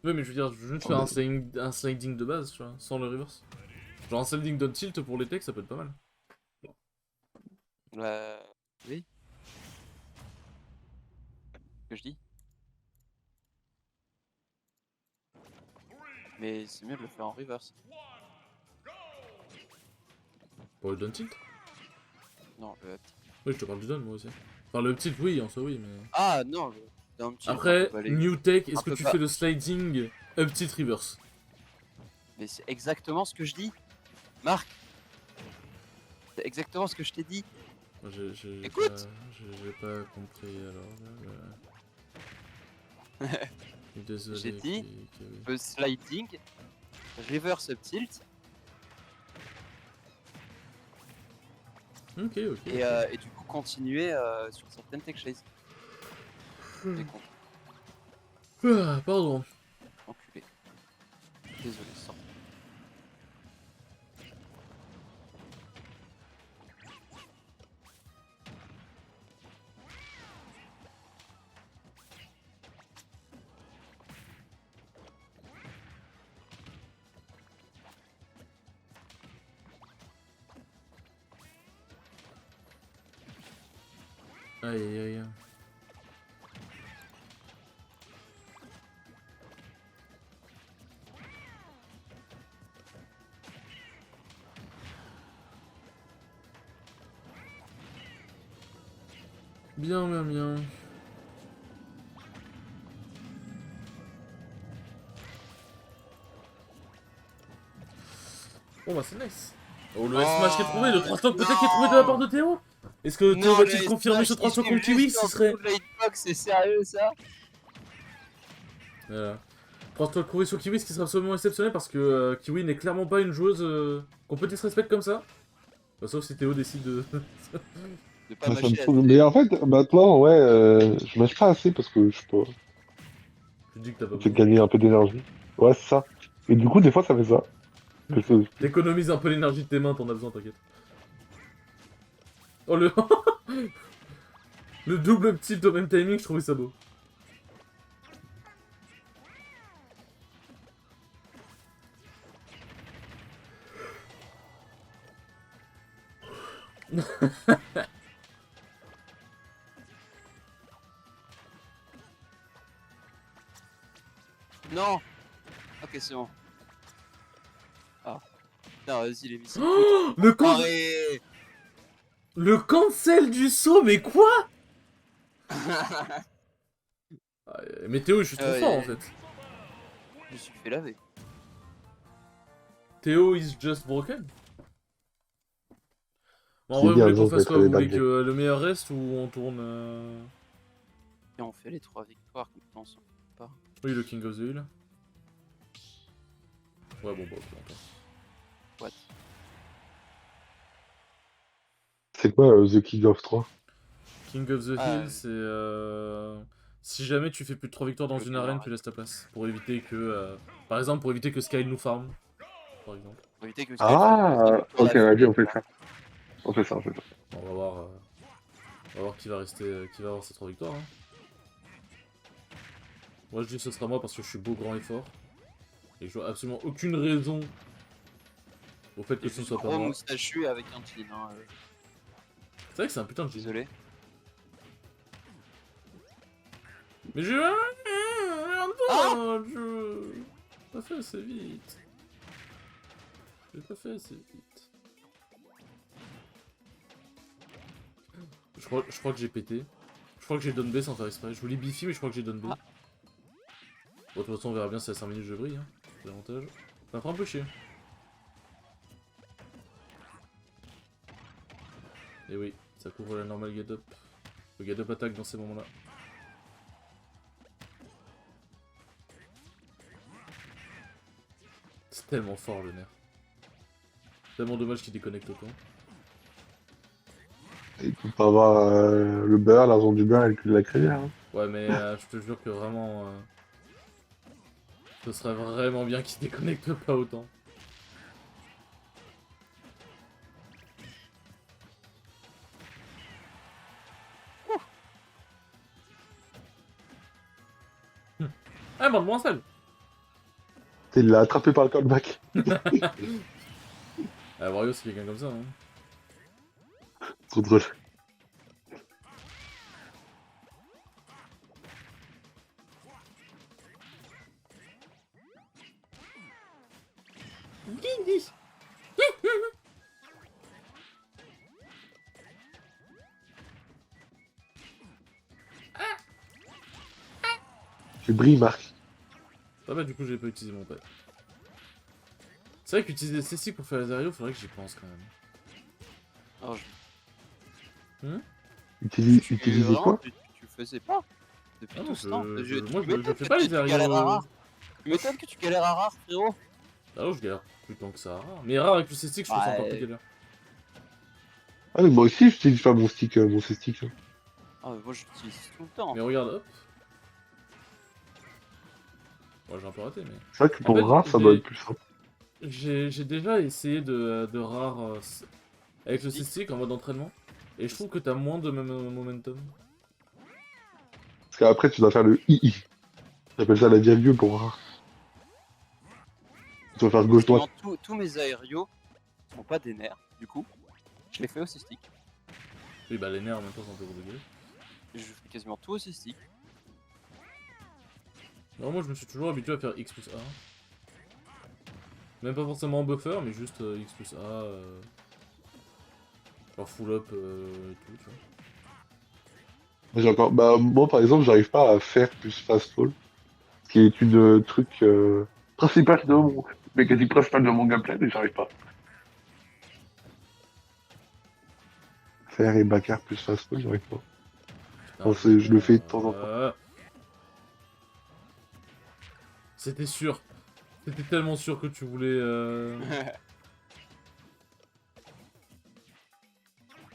Oui, mais je veux dire, je veux juste faire un sliding de base, tu vois, sans le reverse. Genre un sliding down tilt pour les techs, ça peut être pas mal.
Oui. Que je dis. Mais c'est mieux de le faire en reverse.
Pour le down tilt?
Non, le
Oui, je te parle du down moi aussi. Enfin, le up tilt, oui, en soi, oui, mais.
Ah non, le down tilt,
Après,
on peut aller-
new tech, est-ce
un
que
peu
tu
pas.
fais le sliding up tilt reverse?
Mais c'est exactement ce que je dis. Marc, c'est exactement ce que je t'ai dit.
Moi,
Écoute.
j'ai pas compris alors. Désolé.
J'ai dit,
oui.
Le sliding, reverse up tilt,
Ok.
et du coup continuer sur certaines tech chases. T'es con,
Ah, pardon.
enculé. Désolé, sors.
Aïe. Bien. Bon bah c'est nice. Oh le S-Smash qui est trouvé, le 3 stocks peut-être qui est trouvé de la part de Théo. Est-ce que Théo va-t-il confirmer ce 3 stocks contre Kiwi si serait...
C'est sérieux ça?
Voilà. 3 stocks trouvés sur Kiwi, ce qui serait absolument exceptionnel parce que Kiwi n'est clairement pas une joueuse qu'on peut disrespect comme ça. Bah, sauf si Théo décide de...
De pas
Ça me
mâcher
saoule.
à
Mais en fait, maintenant, ouais, je mâche pas assez parce que je peux
Tu dis que t'as pas
fait
besoin.
gagner un peu d'énergie. Ouais, c'est ça. Et du coup, des fois, ça fait ça. Que je-
T'économises un peu l'énergie de tes mains, t'en as besoin, t'inquiète. Oh le... Le double tilt au même timing, je trouvais ça beau.
Non. Ok, c'est bon. Ah. Non, vas-y, les missiles.
Oh, le cancel du saut, mais quoi? Mais Théo, je suis trop
Ouais.
fort en fait.
Je me suis fait laver.
Théo is just broken. Bon, en
C'est
vrai, vous
bien,
voulez qu'on
les autres
fasse quoi?
mettent
Vous voulez
les
que le meilleur reste ou on tourne
Et on fait les 3 victoires comme ça, on s'en fout pas.
Oui, le King of the Hill. Ouais, bon, bah, ok, on passe.
What?
C'est quoi The King of 3?
King of the
Ah,
Hill, c'est si jamais tu fais plus de 3 victoires dans
Le
une arène,
camarade.
tu laisses ta place. Pour éviter que. Par exemple, pour éviter que Sky nous farm. Par exemple.
Pour éviter que
Ah, ok, vas-y, on fait ça. On fait ça, on fait ça.
On va voir. On va voir qui va rester. Qui va avoir ces 3 victoires. Hein. Moi, je dis que ce sera moi parce que je suis beau, grand et fort. Et je vois absolument aucune raison au fait que ce ne soit pas
gros
moi.
moustachu avec un jean, hein.
C'est vrai que c'est un putain de jean.
Désolé.
Mais j'ai. Merde, je. J'ai pas fait assez vite. J'ai pas fait assez vite. Je crois que j'ai pété. Je crois que j'ai donne B sans faire exprès. Je voulais biffy, mais je crois que j'ai donne B.
Ah.
Bon, de toute façon, on verra bien si à 5 minutes je brille. Hein. C'est l'avantage. Ça me fera un peu chier. Et oui, ça couvre la normale get up. Le get up attaque dans ces moments-là. C'est tellement fort le nerf. Tellement dommage qu'il déconnecte autant.
Il peut pas avoir le beurre, l'argent du beurre et le cul de la crémière. Hein.
Ouais, mais je te jure que vraiment. Ce serait vraiment bien qu'il déconnecte pas autant. Ah, merde, moins seul.
Il l'a attrapé par le callback.
Wario, c'est quelqu'un comme ça. Hein.
Trop drôle. Tu brilles, Marc.
Ah bah, du coup, j'ai pas utilisé mon pet. C'est vrai qu'utiliser les C6 pour faire les aériaux, faudrait que j'y pense quand même.
Alors,
Utiliser
vraiment,
quoi?
tu le faisais pas depuis
Ah
tout
non,
ce temps.
moi,
Tu
je
m'étonnes
fais
que
pas les
tu galères à
aériaux.
rare. Tu m'étonnes que tu galères à rare, frérot.
Ah non, je galère plus tant que ça. Rare. Mais rare avec le C6, je trouve ça encore plus galère.
Ah, mais moi aussi, j'utilise pas mon stick, mon C-stick. Hein.
Ah, mais moi j'utilise tout le temps.
Mais regarde, hop. Bon, j'ai un peu raté, mais.
C'est vrai que pour
En fait,
rare, ça doit être plus simple.
J'ai déjà essayé de rare avec le C-stick en mode entraînement. Et je trouve que t'as moins de momentum.
Parce qu'après, tu dois faire le II. J'appelle ça la virgule pour rare. Tu dois faire gauche-droite.
Tous mes aérios sont pas des nerfs, du coup. Je les fais au C-stick.
Oui, bah les nerfs en même temps, c'est un peu compliqué.
Je fais quasiment tout au C-stick.
Non, moi je me suis toujours habitué à faire X plus A. Même pas forcément en buffer, mais juste X plus A. Genre full up et tout, tu vois.
J'ai encore... Bah, moi, par exemple, j'arrive pas à faire plus fast fall. Ce qui est une truc...
Principal de mon mécanique principale de mon gameplay, mais j'arrive pas.
Faire et backer plus fast fall, j'arrive pas.
Putain,
Bon, je le fais de temps en temps.
C'était sûr. C'était tellement sûr que tu voulais...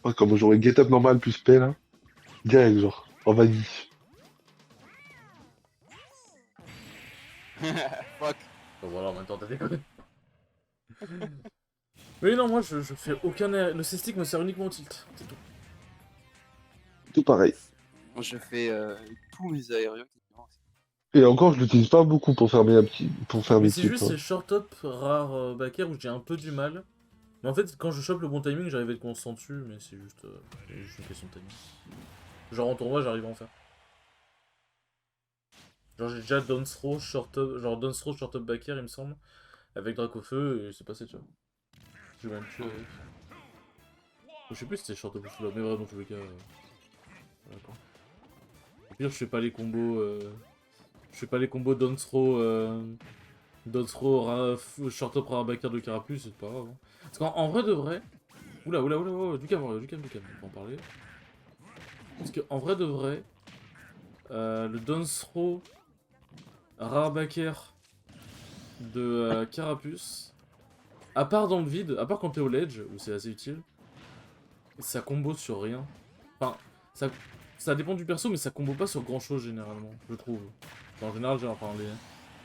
Ouais, comme j'aurais get up normal plus P là. Direct, genre. En vanille.
Fuck.
Bon, voilà, en même temps, t'as déconné. Mais non, moi je fais aucun air. Le C-stick me sert uniquement au tilt. C'est tout.
Tout pareil.
Je fais tous mes aériens.
Et encore, je l'utilise pas beaucoup pour faire pour faire
Mais
mes
c'est
types.
juste
Hein.
ces short up rares backer où j'ai un peu du mal. Mais en fait, quand je chope le bon timing, j'arrive à être constant dessus, mais c'est juste une question de timing. Genre en tournoi, j'arrive à en faire. Genre j'ai déjà down throw, short up, genre down throw, short up backer, il me semble, avec Dracofeu, et c'est passé, tu vois. J'ai même tué avec. Je sais plus si c'était short up ou full up, mais vraiment, dans tous les cas. Voilà, quoi. Au pire, je fais pas les combos. Je fais pas les combos down throw. Down throw, short up, rare backer de Carapuce, c'est pas grave. Hein. Parce qu'en vrai de vrai. Oula, du calme, on va en parler. Parce qu'en vrai de vrai. Le down throw. Rare backer de Carapuce. À part dans le vide, à part quand t'es au ledge, où c'est assez utile. Ça combo sur rien. Enfin, ça dépend du perso, mais ça combo pas sur grand chose généralement, je trouve. Enfin, en général, genre, enfin,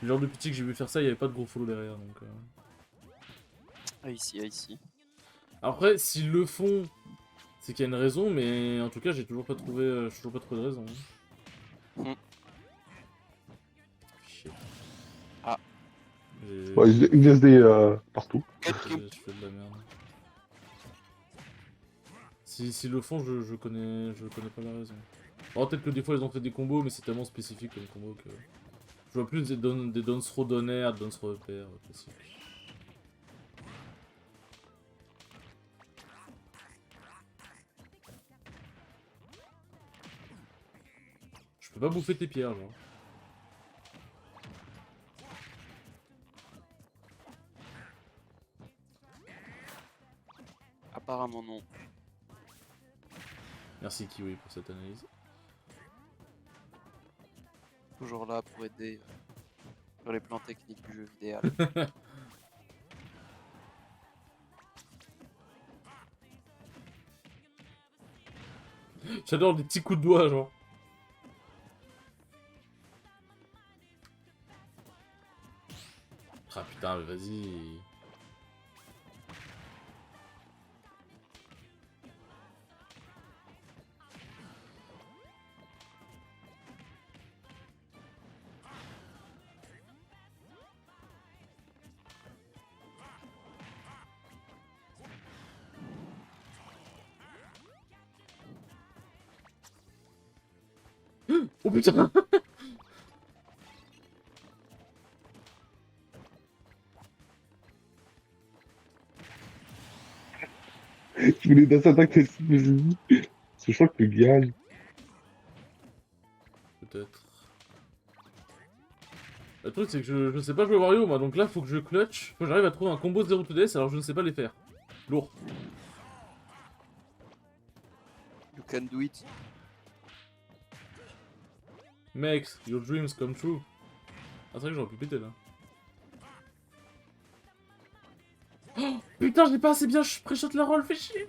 les genres de petits que j'ai vu faire ça, il y avait pas de gros follow derrière, donc...
Ici.
Après, s'ils le font, c'est qu'il y a une raison, mais en tout cas, j'ai toujours pas trouvé de raison.
Mm.
Shit.
Ah.
Ouais, il laisse des partout.
Je fais de la merde. S'ils le font, je connais pas la raison. Alors peut-être que des fois ils ont fait des combos, mais c'est tellement spécifique comme combo que... Je vois plus des down throw donner, down throw EPR, classique. Je peux pas bouffer tes pierres, genre.
Apparemment non.
Merci Kiwi pour cette analyse.
Toujours là pour aider sur les plans techniques du jeu vidéo.
J'adore des petits coups de doigt, genre. Ah putain, mais vas-y. Oh putain.
Je voulais dans cette attaque, mais je crois que tu gagnes.
Peut-être. Le truc c'est que je sais pas jouer Wario moi, donc là faut que je clutch, faut que j'arrive à trouver un combo 0 to DS alors je ne sais pas les faire. Lourd.
You can do it.
Makes your dreams come true. Ah c'est vrai que j'aurais pu péter là. Oh putain j'ai pas assez bien pré-shot la roll, fais chier.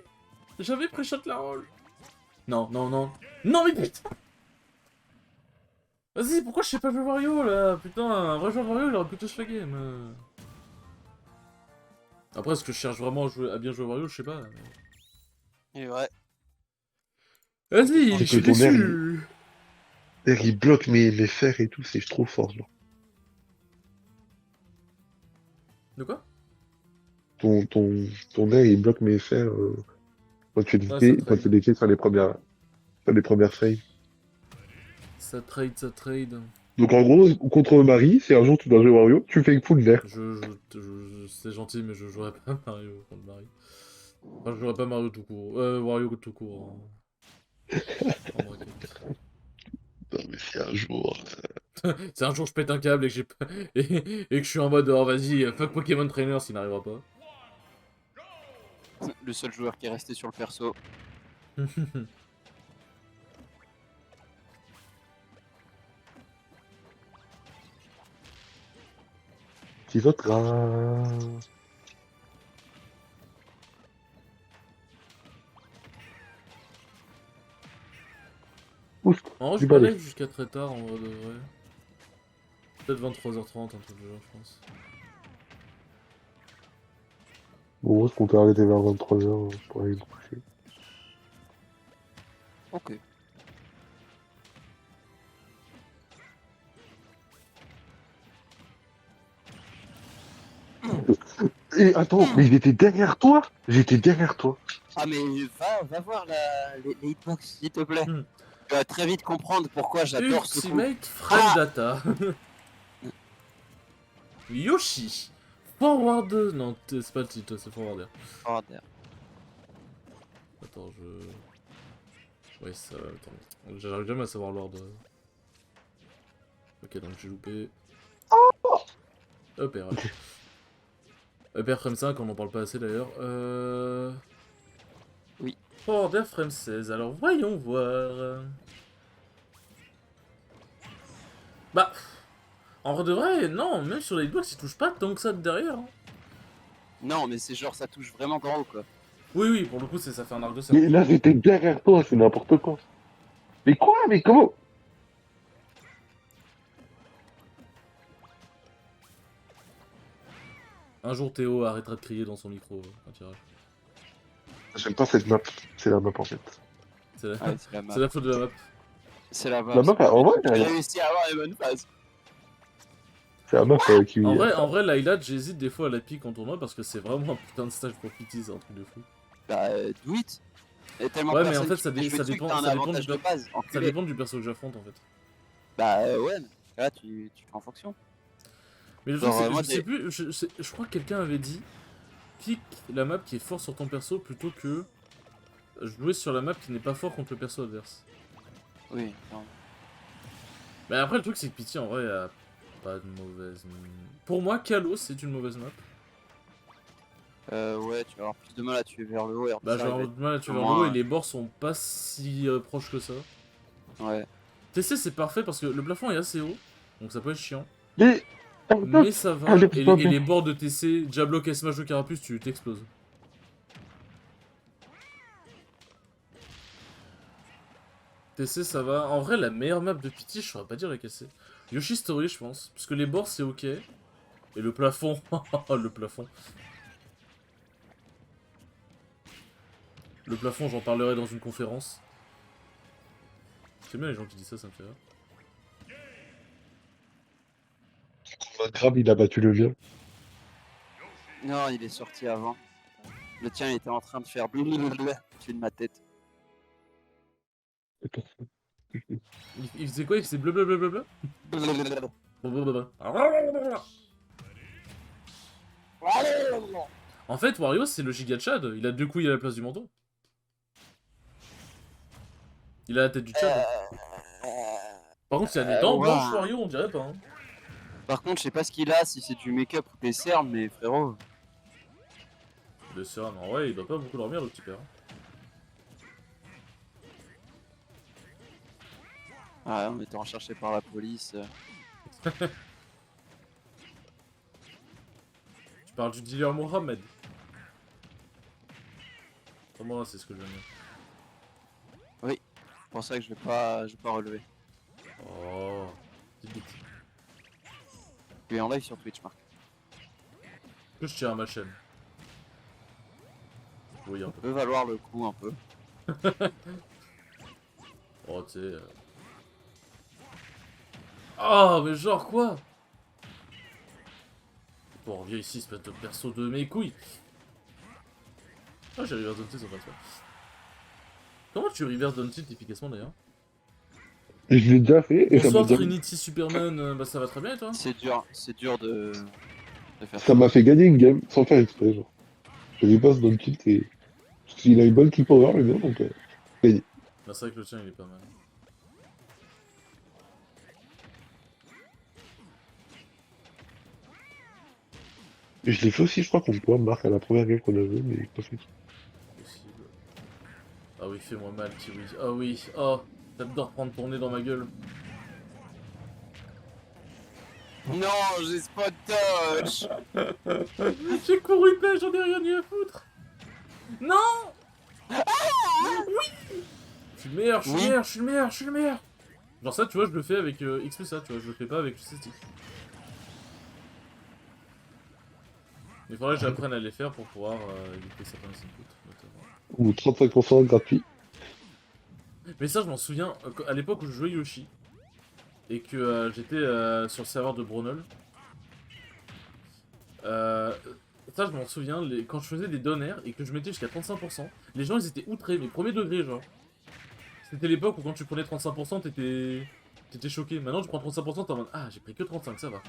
J'avais pré-shot la roll. Non. Non mais putain. Vas-y, pourquoi je sais pas jouer Wario là? Putain, un vrai joueur Wario il aurait pu touch la game. Après, est-ce que je cherche vraiment à bien jouer Wario? Je sais pas. Mais...
Il est vrai.
Vas-y,
C'est
je
que
suis
ton air,
déçu.
il bloque mes fers et tout, c'est trop fort. Genre.
De quoi?
Ton air, il bloque mes fers quand tu
Ah,
l'étais sur les premières frames.
Ça trade.
Donc en gros, contre Marie, si un jour tu dois jouer Wario, tu fais une full d'air.
C'est gentil, mais je jouerai pas Mario contre Mario. Enfin, je jouerai pas Mario tout court. Wario tout court. En braquette.
Non mais c'est un jour.
C'est un jour je pète un câble et que j'ai pas... et que je suis en mode oh vas-y, fuck Pokémon Trainer s'il n'arrivera pas.
Le seul joueur qui est resté sur le perso.
Qui votera? Ouf,
En vrai, je
du
suis pas
balai.
live jusqu'à très tard en vrai de vrai. Peut-être 23h30, un truc du genre, je pense.
Bon, je comptais arrêter vers 23h pour aller me coucher.
Ok.
Et attends, mais il était derrière toi? J'étais derrière toi.
Ah mais va voir les hitbox, s'il te plaît.
Hmm.
Tu vas très vite comprendre pourquoi j'adore ce coup.
Ultimate Frame Data. Yoshi. Forward. Non, c'est pas le titre, c'est Forwarder.
Oh, der.
Attends, je. Ouais, ça. Attends. J'arrive jamais à savoir l'ordre. Ok, donc j'ai loupé. EPR, ouais. EPR Frame 5, on en parle pas assez d'ailleurs.
Oui.
Forwarder Frame 16, alors voyons voir. Bah. En vrai de vrai, non, même sur les hitbox, il touche pas tant que ça de derrière. Hein.
Non, mais c'est genre ça touche vraiment d'en haut quoi.
Oui, oui, pour le coup, ça fait un arc de cercle.
Mais là, j'étais derrière toi, c'est n'importe quoi. Mais quoi? Mais comment?
Un jour, Théo arrêtera de crier dans son micro un tirage.
J'aime pas cette map. C'est la map en fait.
C'est la...
Ouais, c'est la map.
c'est la faute de la map.
C'est la map.
La map, en vrai,
J'ai réussi à avoir les bonnes phases.
c'est la map qui.
En vrai, Layla, j'hésite des fois à la pique en tournoi parce que c'est vraiment un putain de stage pour Pity, c'est un truc de fou.
Bah, do it. Il y a tellement
Ouais, mais en
personne
fait, ça,
qui fait
ça
le truc,
dépend,
t'as un
ça dépend
avantage
du
de base.
ça
Enculé.
dépend du perso que j'affronte en fait.
Bah, ouais, mais là, tu fais en fonction.
Mais le truc,
Genre,
c'est,
moi,
je sais plus, je crois que quelqu'un avait dit pique la map qui est fort sur ton perso plutôt que jouer sur la map qui n'est pas fort contre le perso adverse.
Oui, non.
Mais après, le truc, c'est que Pity en vrai a pas de mauvaise. Pour moi, Kalos, c'est une mauvaise map.
Ouais, tu vas avoir plus de mal à tuer vers le haut. Et en plus,
Bah,
ça,
genre,
il va être
mal à tuer vers le
moins,
haut et les bords sont pas si proches que ça.
Ouais.
TC, c'est parfait parce que le plafond est assez haut, donc ça peut être chiant.
Mais.
Mais ça va,
Allez,
et,
putain,
et les bords de TC, Diablock et Smash de Carapuce, tu t'exploses. TC, ça va. En vrai, la meilleure map de Pity, je saurais pas dire laquelle c'est. Yoshi Story, je pense. Parce que les bords, c'est ok. Et le plafond, le plafond. Le plafond, j'en parlerai dans une conférence. C'est bien les gens qui disent ça, ça me fait rire.
Grave, il a battu le viol.
Non, il est sorti avant. Le tien, il était en train de faire blablabla au-dessus de ma tête.
Il faisait quoi? Il faisait blablabla?
Blablabla.
En fait, Wario, c'est le Giga Chad. Il a 2 couilles à la place du menton. Il a la tête du Chad. Par contre, il a des dents
ouais.
blanches, Wario, on dirait pas. Hein.
Par contre, je sais pas ce qu'il a, si c'est du make-up ou des cernes, mais frérot.
De ça, non, ouais, il doit pas beaucoup dormir, le petit père.
Ah, on était recherché par la police.
Tu parles du dealer Mohamed. Moi, c'est ce que je veux dire.
C'est pour ça que je vais pas relever.
Oh, petite bite.
Tu es en live sur Twitch, Marc.
Que je tiens à ma chaîne. Oui, un
Ça
peu.
peut valoir le coup un peu.
Oh, tu sais. Oh, mais genre quoi? Bon, viens ici, espèce de perso de mes couilles. Ah, j'ai reverse Down Tilt, ça passe pas. Comment tu reverse Down Tilt efficacement d'ailleurs?
Et je l'ai déjà fait et ça m'a
Bonsoir
déjà-
Trinity Superman, bah ça va très bien et toi?
C'est dur de faire
ça m'a fait gagner une game sans faire exprès, genre. J'avais pas dans le tilt et. Parce qu'il a une bonne kill power, le bien, donc.
Bah c'est vrai que le tien il est pas mal.
Et je l'ai fait aussi, je crois, contre toi, Marc, à la première game qu'on a joué, mais pas fait.
Possible. Ah oui, fais-moi mal, Kiwi. Ah oui, oh, j'adore prendre ton nez dans ma gueule.
Non, j'ai spot touch.
J'ai couru plein, j'en ai rien eu à foutre. Non. Oui. Je suis le meilleur, je suis le meilleur, je suis le meilleur, je suis le meilleur. Genre ça, tu vois, je le fais avec X plus ça, tu vois, je le fais pas avec C-Stick. Mais il faudrait que j'apprenne à les faire pour pouvoir éviter certains inputs, notamment.
Ou 35% gratuit.
Mais ça, je m'en souviens, à l'époque où je jouais Yoshi, et que j'étais sur le serveur de Braunol, Ça, je m'en souviens, quand je faisais des donners et que je mettais jusqu'à 35%, les gens ils étaient outrés, mais premier degré, genre. C'était l'époque où quand tu prenais 35%, t'étais choqué. Maintenant, tu prends 35%, t'es en mode ah, j'ai pris que 35, ça va.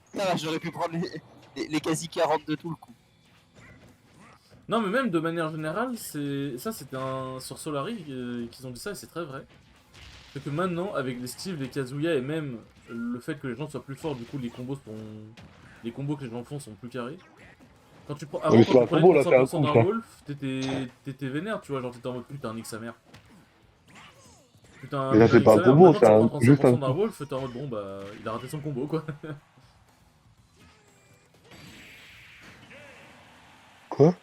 Ça va, j'aurais pu prendre les quasi 40 de tout le coup.
Non, mais même de manière générale, ça c'était un sur Solari qu'ils ont dit ça et c'est très vrai. C'est que maintenant, avec les Steve, les Kazuya et même le fait que les gens soient plus forts, du coup, les combos que les gens font sont plus carrés. Quand tu prends,
mais
avant,
c'est
quand
un
tu prenais
combo, là, c'est un
35%
coup,
d'un
ça.
Wolf, t'étais vénère, tu vois, genre t'étais en mode putain, nique sa mère. Putain,
Mais là, c'est
nique
pas
sa
un
mère.
combo,
Maintenant,
c'est
tu prends
juste un
35% d'un
coup.
Wolf, t'es en mode bon, bah, il a raté son combo, quoi.
Quoi?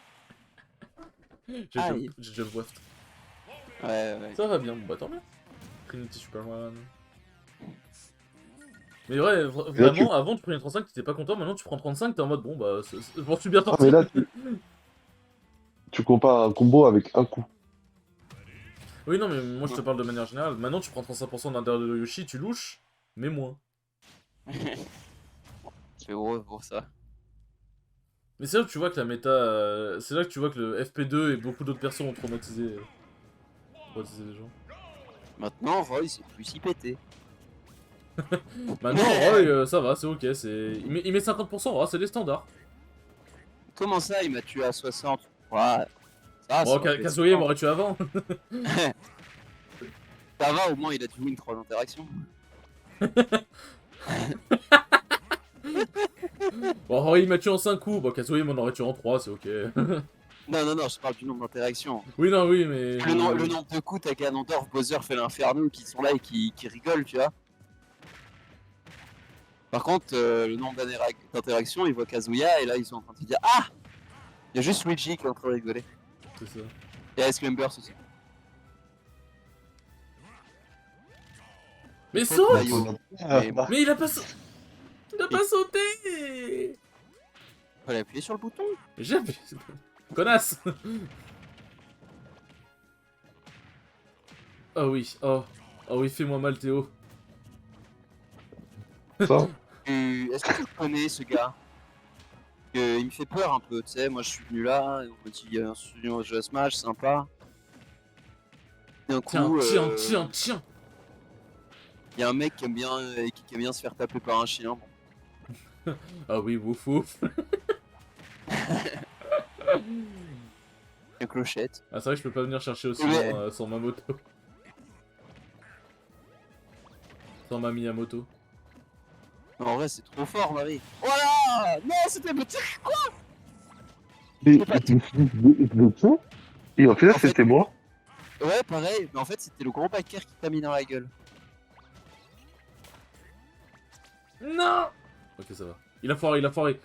Aïe.
J'ai jump waft.
Ouais.
Ça va bien, bon bah tant mieux. Trinity Superman. Mais ouais,
Et là, tu...
vraiment, avant tu prenais 35, t'étais pas content, maintenant tu prends 35, t'es en mode bon bah, je m'en suis bien
Ah,
sorti.
mais là, tu compares un combo avec un coup.
Oui, non, mais moi je te parle de manière générale. Maintenant tu prends 35% d'un de Yoshi, tu louches, mais moins.
C'est heureux pour ça.
Mais c'est là que tu vois que la méta. C'est là que tu vois que le FP2 et beaucoup d'autres personnes ont traumatisé les gens.
Maintenant, Roy, c'est plus si pété.
Maintenant, Roy, ça va, c'est ok. Il met 50%, c'est les standards.
Comment ça, il m'a tué à 60? Ouais. Ça,
Bon,
ça va,
Kazuya m'aurait tué avant.
Ça va, au moins, il a dû win 3 interactions.
Bon, Roy il m'a tué en 5 coups. Bon, Kazuya m'en aurait tué en 3, c'est ok.
Non, je parle du nombre d'interactions.
Oui, non, oui, mais.
Le nombre de coups, t'as Ganondorf, Bowser fait l'inferno qui sont là et qui rigolent, tu vois. Par contre, le nombre d'interactions, ils voient Kazuya et là, ils sont en train de se dire ah! Il y a juste Luigi qui est en train de rigoler.
C'est ça.
Et Ice Climbers aussi.
Mais
Peut-être
saute
Mario. Mais bon,
Mais il a pas sauté.
fallait appuyer sur le bouton.
Mais j'ai appuyé. Connasse. Oh oui, oh oui, fais-moi mal, Théo.
Ça?
Est-ce que tu le connais, ce gars? Il me fait peur un peu, tu sais. Moi, je suis venu là, on me dit un jeu à Smash, sympa. D'un coup,
Tiens.
il y a un mec qui aime bien, qui aime bien se faire taper par un chien. Bon.
Ah oui, wouf.
Une clochette.
Ah, c'est vrai que je peux pas venir chercher aussi
Ouais.
loin sans ma moto. Sans ma Miyamoto.
Mais en vrai, c'est trop fort, Marie. Voilà! Non, c'était petit.
Mais
pas
et au final,
En fait-
c'était moi.
Ouais, pareil. Mais en fait, c'était le gros backer qui t'a mis dans la gueule.
Non. Ok, ça va. Il a foiré.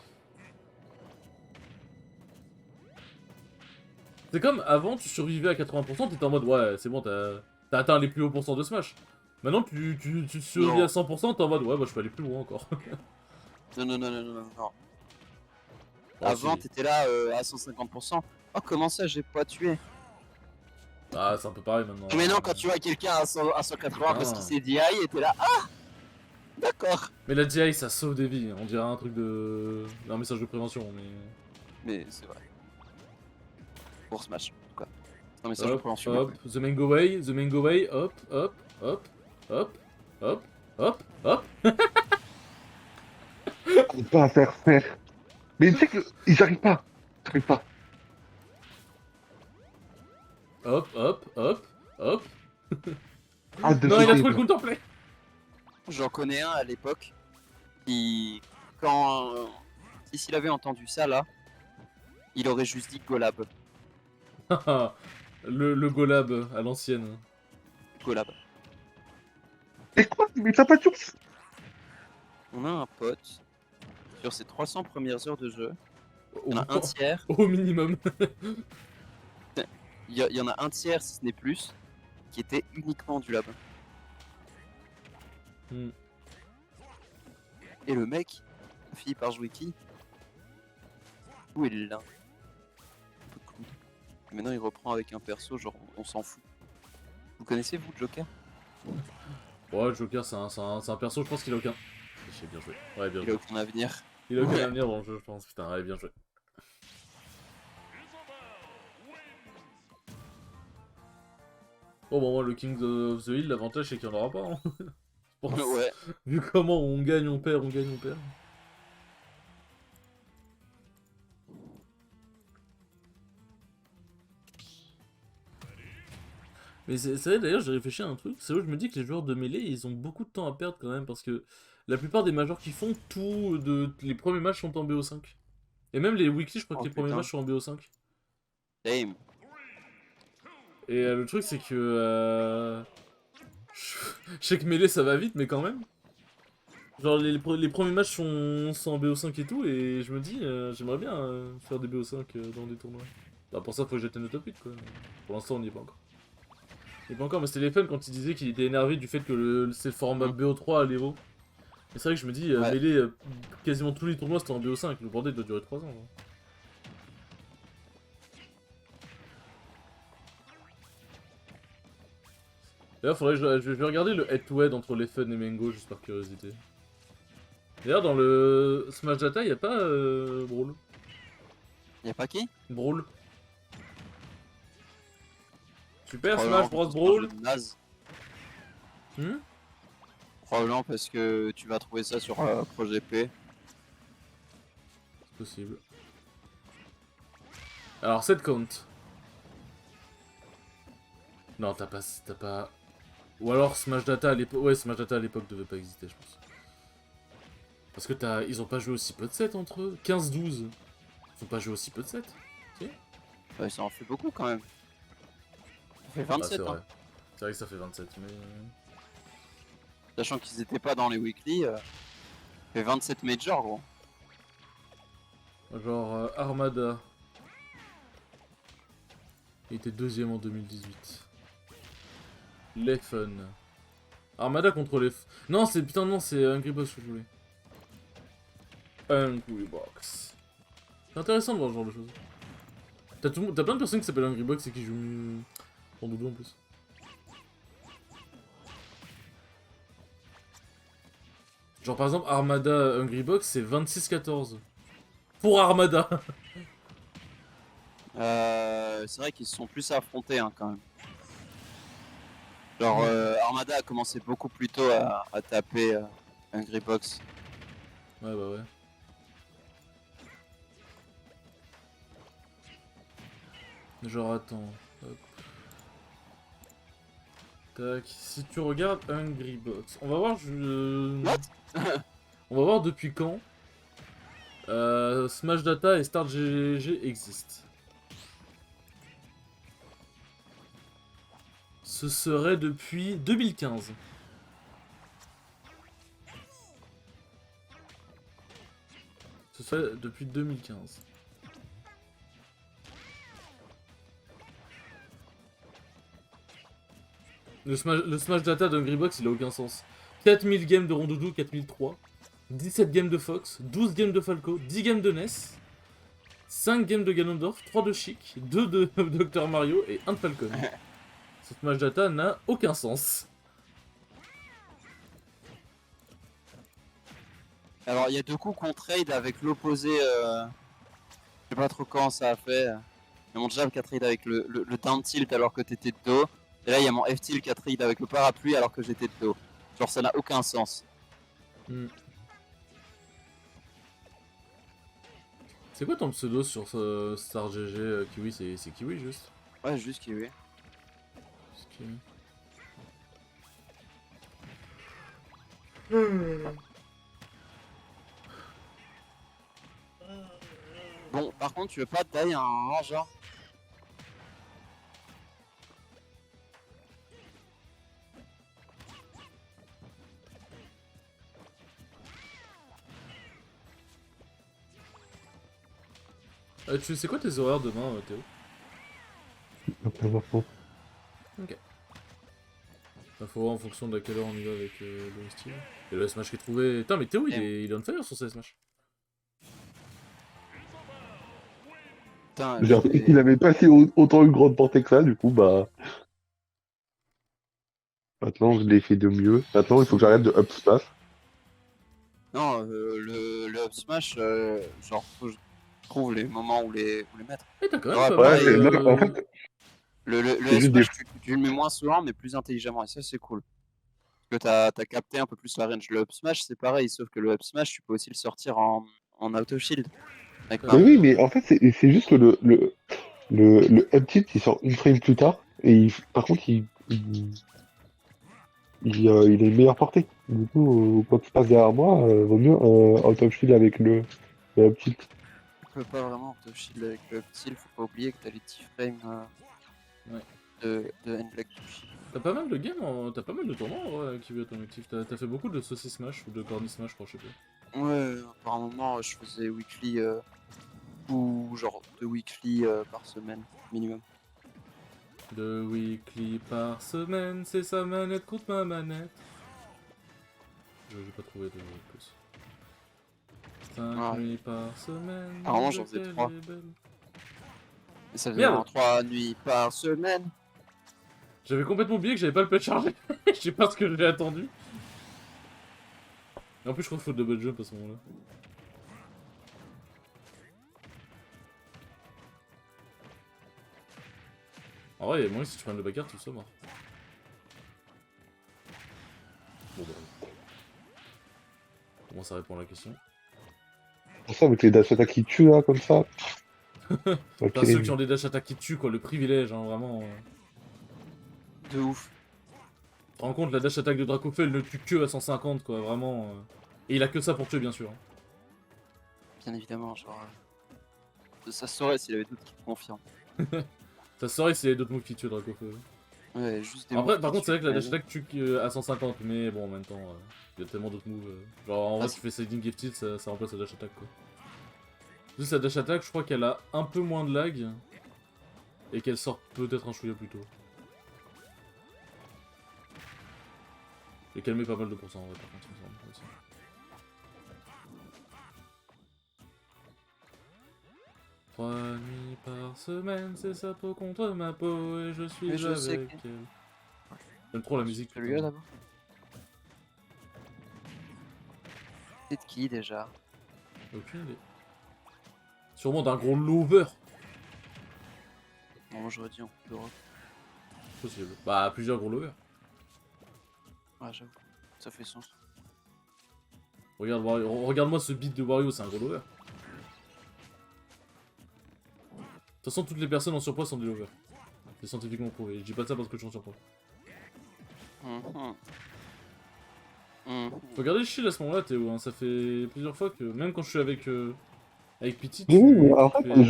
C'est comme avant, tu survivais à 80%, t'étais en mode ouais, c'est bon, t'as atteint les plus hauts pourcents de Smash. Maintenant, tu survis
Non.
à 100%, t'es en mode ouais, bah je peux aller plus loin encore.
Non.
Oh,
Avant,
si.
t'étais là à 150%. Oh, comment ça, j'ai pas tué?
Ah, c'est un peu pareil maintenant.
Mais non, quand tu vois quelqu'un à 180 parce qu'il s'est DI, et t'es là, ah! D'accord.
Mais la GI, ça sauve des vies. On dirait un truc un message de prévention, mais.
Mais c'est vrai. Pour Smash, en tout cas. C'est un message de prévention.
Hop, the mango way, hop.
On peut pas faire. Mais tu sais qu'ils arrivent pas. Ils arrivent pas.
Hop.
Arrête de
Non, il a
sauter,
trouvé le
toi.
counterplay.
J'en connais un à l'époque qui, quand s'il avait entendu ça là, il aurait juste dit Golab.
le Golab à l'ancienne.
Golab.
Et quoi? Mais t'as pas de chance.
On a un pote sur ses 300 premières heures de jeu.
Au,
Il y en a un tiers.
au minimum.
Il y en a un tiers si ce n'est plus qui était uniquement du lab.
Hmm.
Et le mec a fini par jouer qui? Où il est là? Un peu cool. Et maintenant il reprend avec un perso genre on s'en fout. Vous connaissez vous Joker?
Ouais, Joker, c'est un perso, je pense qu'il a aucun. J'ai bien joué. Ouais, bien
Il a
joué.
aucun avenir.
Il a aucun avenir dans le jeu, je pense. Putain, ouais, bien joué. Bon, moi, le King of the Hill, l'avantage, c'est qu'il n'y en aura pas. Hein. Je pense.
Ouais.
Vu comment on gagne, on perd, on gagne, on perd. Mais c'est vrai, d'ailleurs, j'ai réfléchi à un truc. C'est vrai, je me dis que les joueurs de mêlée, ils ont beaucoup de temps à perdre quand même. Parce que la plupart des majors qui font tout, les premiers matchs sont en BO5. Et même les weekly, je crois
Oh,
que les premiers
putain.
matchs sont en BO5.
Damn.
Et le truc, c'est que. Je sais que mêlée, ça va vite, mais quand même. Genre, les premiers matchs sont en BO5 et tout. Et je me dis, j'aimerais bien faire des BO5 dans des tournois. Bah, pour ça, faut que j'atteigne le top 8, quoi. Pour l'instant, on n'y est pas encore. Il est pas encore, mais c'était les fans quand il disait qu'il était énervé du fait que c'est le format BO3 à l'Evo. Et c'est vrai que je me dis,
Ouais.
mêlée, quasiment tous les tournois c'était en BO5. Le bordel doit durer 3 ans. Hein. D'ailleurs, faudrait que je vais regarder le head-to-head entre les fun et Mango, juste par curiosité. D'ailleurs, dans le Smash Data, y a pas Brawl.
Y'a pas qui?
Brawl. Super,
Probablement
Smash Bros
parce que
Brawl.
c'est un jeu de naze.
Hmm.
Probablement parce que tu vas trouver ça sur ProGP.
C'est possible. Alors, 7 count. Non, t'as pas... Ou alors Smash Data à l'époque... Ouais, Smash Data à l'époque devait pas exister, je pense. Parce que ils ont pas joué aussi peu de 7 entre eux. 15-12. Ils ont pas joué aussi peu de 7.
Ouais, ça en fait beaucoup quand même. Ça fait
Ah,
27
c'est vrai.
hein.
C'est vrai que ça fait 27, mais...
Sachant qu'ils étaient pas dans les weekly. Ça fait 27 majors gros.
Genre Armada. Il était deuxième en 2018. Les Fun. Armada contre les... Non, c'est... Putain, non, c'est Hungry Box que je voulais. Hungry Box. C'est intéressant de voir ce genre de choses. T'as plein de personnes qui s'appellent Hungry Box et qui jouent mieux... En doudou en plus. Genre par exemple Armada Hungry Box c'est 26-14. Pour Armada.
C'est vrai qu'ils se sont plus affrontés hein, quand même. Genre Armada a commencé beaucoup plus tôt à taper Hungry Box.
Ouais bah ouais. Genre attends. Hop. Tac. Si tu regardes Hungry Box, on va voir. On va voir depuis quand Smash Data et Start GG existent. Ce serait depuis 2015. Ce serait depuis 2015. Le Smash Data d'Hungry Box, il a aucun sens. 4000 games de Rondoudou, 4003. 17 games de Fox, 12 games de Falco, 10 games de NES, 5 games de Ganondorf, 3 de Chic, 2 de Dr Mario et 1 de Falcon. Ce Smash Data n'a aucun sens.
Alors il y a deux coups qu'on trade avec l'opposé. Je sais pas trop quand ça a fait. Il y a mon jab qui a trade avec le down tilt alors que t'étais de dos. Et là il y a mon F tilt qui a trade avec le parapluie alors que j'étais de dos. Genre ça n'a aucun sens.
C'est quoi ton pseudo sur Star GG Kiwi? C'est Kiwi juste?
Ouais, juste Kiwi.
Juste Kiwi.
Bon, par contre, tu veux pas tailler un rangeur?
Tu sais quoi tes horaires demain, Théo? Ok. Bah, faut voir en fonction de à quelle heure on y va avec le style. Et le Smash qui est trouvé. Putain, mais Théo, il est on fire sur ce Smash.
Putain,
J'ai appris qu'il avait pas si autant une grande portée que ça, du coup, bah. Maintenant, je l'ai fait de mieux. Maintenant, il faut que j'arrête de up smash.
Non, le up smash, genre, faut que je trouve les moments où les mettre.
Et t'as quand même
Ouais,
pas
Ouais,
mal.
c'est, non, en fait,
Le
c'est
up
juste des.
smash, tu le mets moins souvent, mais plus intelligemment, et ça, c'est cool. Parce que t'as capté un peu plus la range. Le up smash, c'est pareil, sauf que le up smash, tu peux aussi le sortir en auto shield. Avec
Mais
un...
oui, mais en fait, c'est juste que le up tilt, il sort une frame plus tard, et par contre, il est meilleure portée. Du coup, quand tu passes derrière moi, vaut mieux out of shield avec le up tilt.
Tu peux pas vraiment auto shield avec le up tilt, faut pas oublier que t'as les petits frames
Ouais.
de end leg to shield.
T'as pas mal de games, t'as pas mal de tournois en vrai, qui veut ton actif. T'as fait beaucoup de saucisses smash ou de corny smash, je crois, je sais plus.
Ouais, par un moment, je faisais weekly, ou genre 2 weekly par semaine, minimum.
2 weekly par semaine, c'est sa manette contre ma manette. J'ai pas trouvé de plus. 5
Ouais.
nuits par semaine.
Apparemment, j'en faisais
lequel
3.
est belle.
Et ça faisait
Merde.
en 3 nuits par semaine.
J'avais complètement oublié que j'avais pas le pet chargé. Je sais pas ce que j'ai attendu. Et en plus, je crois qu'il faut le double jump à ce moment-là. En vrai, moi, si tu prends le bagarre, tu le mort. Bon, bah. Au moins, ça répond à la question.
Pour ça, avec les dash attack qui tuent, là, comme ça. Ok.
T'as ceux qui ont des dash attack qui tuent, quoi, le privilège, hein, vraiment.
De ouf.
Tu te rends compte, la dash attack de Dracofeu, elle ne tue que à 150, quoi, vraiment. Et il a que ça pour tuer, bien sûr. Hein.
Bien évidemment, genre. Ça se saurait s'il avait d'autres qui le confirment.
Ça serait s'il y avait d'autres moves qui tuent Dracofeu.
Ouais, juste des
Après,
moves
par
qui
contre, c'est vrai que la
tuent,
dash attack tue que à 150, mais bon, en même temps, il y a tellement d'autres moves. Genre, en vrai,
Ah,
tu fais Siding Gifted, ça remplace la dash attack, quoi. Juste la dash attack, je crois qu'elle a un peu moins de lag. Et qu'elle sort peut-être un chouïa plus tôt. Et qu'elle met pas mal de pourcents, en vrai, par contre, il me semble, aussi. Trois nuits par semaine, c'est sa peau contre ma peau, et je suis
Mais je sais
avec
que-
elle. J'aime trop la musique,
Celui-là
putain.
d'abord. C'est de qui déjà?
Aucune idée. Sûrement d'un gros lover.
Non, moi j'aurais dit en Coupe d'Europe.
Possible. Bah, plusieurs gros lovers.
Ouais, j'avoue. Ça fait sens.
Regarde-moi ce beat de Wario, c'est un gros lover. De toute façon, toutes les personnes en surpoids sont des lovers. C'est scientifiquement prouvé. Je dis pas ça parce que je suis en surpoids.
Mhm. Mhm.
Faut garder le shield à ce moment-là, Théo. Hein. Ça fait plusieurs fois que, même quand je suis avec Pity,
Mais oui, mais en
tu
fait,
fais.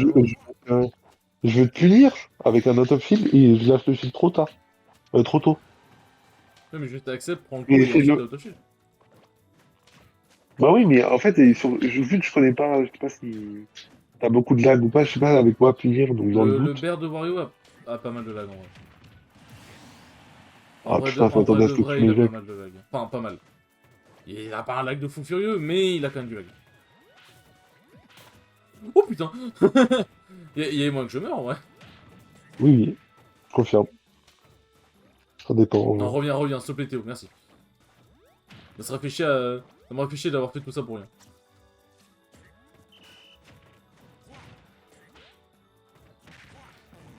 je vais te punir avec un out of shield et je lâche le shield trop tard. Trop tôt.
Ouais, mais juste accepte, prends le coup
Et
et
c'est
ensuite
le.
auto shield.
Bah oui, mais en fait, vu que je connais pas, je sais pas si t'as beaucoup de lag ou pas, je sais pas avec quoi punir, donc dans le
Le
doute.
bear de Wario a pas mal de lag en vrai.
Ah putain, faut
En vrai
attendre à
de
ce que
vrai,
tu
il a pas
m'éjectes.
mal de lag. Enfin, pas mal. Il a pas un lag de fou furieux, mais il a quand même du lag. Oh putain. Il y a moins que je meurs en vrai.
Oui, oui, je confirme. Ça dépend.
Non, reviens, s'il te plaît Théo, merci. Ça me réfléchit d'avoir fait tout ça pour rien.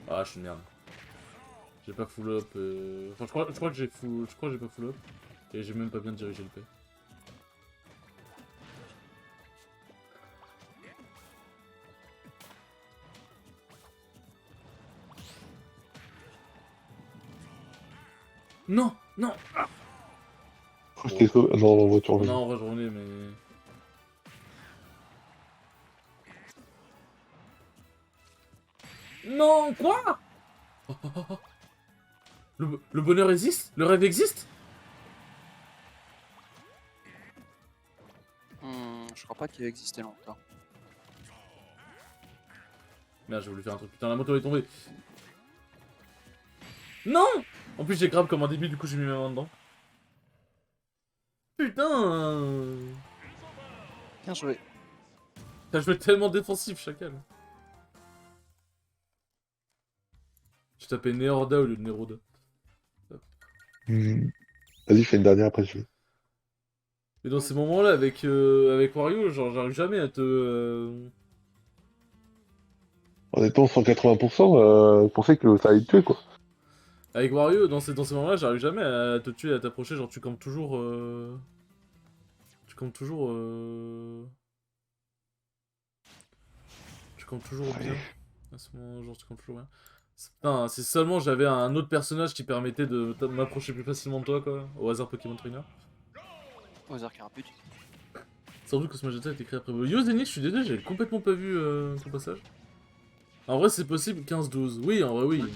Ah, je suis une merde. J'ai pas full up. Enfin, je crois que j'ai full. Je crois que j'ai pas full up. Et j'ai même pas bien dirigé le P. Non, non.
Je t'ai sauvé. Non, en voiture.
Non, en vrai, je revenais, mais. Non, quoi? Le bonheur existe? Le rêve existe?
Je crois pas qu'il ait existé longtemps.
Merde, j'ai voulu faire un truc. Putain, la moto est tombée. Non! En plus, j'ai grave comme un début, du coup, j'ai mis ma main dedans. Putain!
Bien joué.
T'as joué tellement défensif, chacal. Je tapais Neorda au lieu de Neroda.
Vas-y, fais une dernière après je vais.
Mais dans ces moments-là, avec Wario, genre, j'arrive jamais à te.
En étant 180%, penser que ça allait te tuer, quoi.
Avec Wario, dans ces moments-là, j'arrive jamais à te tuer, à t'approcher. Genre, tu campes toujours. Tu campes toujours. Tu campes toujours bien. À ce moment, genre, tu campes toujours bien. Putain, si seulement j'avais un autre personnage qui permettait de m'approcher plus facilement de toi, quoi. Au hasard Pokémon Trainer.
Au hasard Carapuce.
Sans doute que ce Magenta a été créé après. Yo Zenith, je suis désolé, j'avais complètement pas vu ton passage. En vrai, c'est possible 15-12. Oui, en vrai, oui, mais.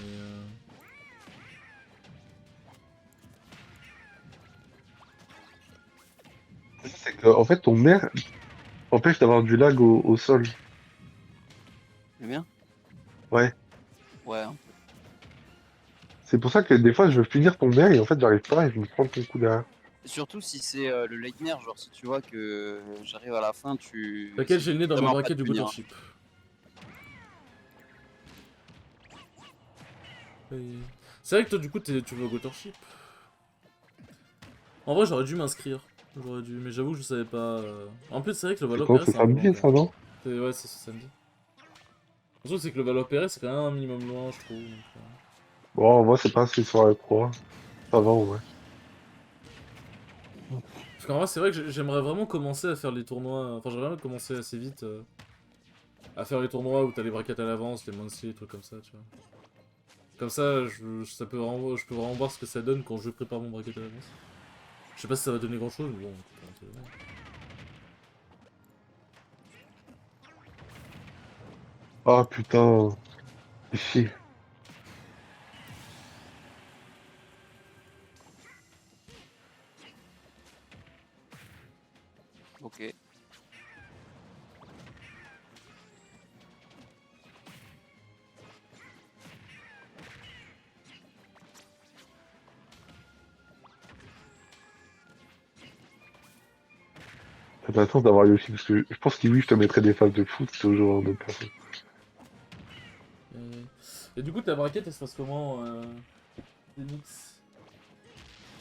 C'est que, en fait, ton maire empêche d'avoir du lag au sol.
Le mien?
Ouais.
Ouais. Hein.
C'est pour ça que des fois, je veux finir ton maire et en fait, j'arrive pas et je me prends ton coup derrière.
Surtout si c'est le Lightner, genre si tu vois que j'arrive à la fin, tu.
Laquelle j'ai le nez dans ma
vraiment
braquette
pas
du
de tenir.
Watership. C'est vrai que toi, du coup, tu veux au Watership. En vrai, j'aurais dû m'inscrire. J'aurais dû, mais j'avoue que je savais pas. En plus, c'est vrai que le
C'est
Valo
quand
Perret,
c'est
c'est un peu loin.
samedi, ça, non?
Ouais, c'est samedi. Le truc, c'est que le Valo Perret, c'est quand même un minimum loin, je trouve.
Bon, moi, c'est pas assez sur la croix. Ça va, ouais.
Parce qu'en vrai, c'est vrai que j'aimerais vraiment commencer à faire les tournois. Enfin, j'aimerais vraiment commencer assez vite à faire les tournois où t'as les braquettes à l'avance, les monthly, les trucs comme ça, tu vois. Comme ça, je peux vraiment voir ce que ça donne quand je prépare mon bracket à l'avance. Je sais pas si ça va donner grand chose, mais bon, on peut voir.
Ah, putain. Chier.
Ok.
T'as pas la chance d'avoir Yoshi, parce que je pense que oui, je te mettrais des phases de foot, c'est toujours de personne.
Et du coup, ta braquette, elle se passe comment, Phoenix?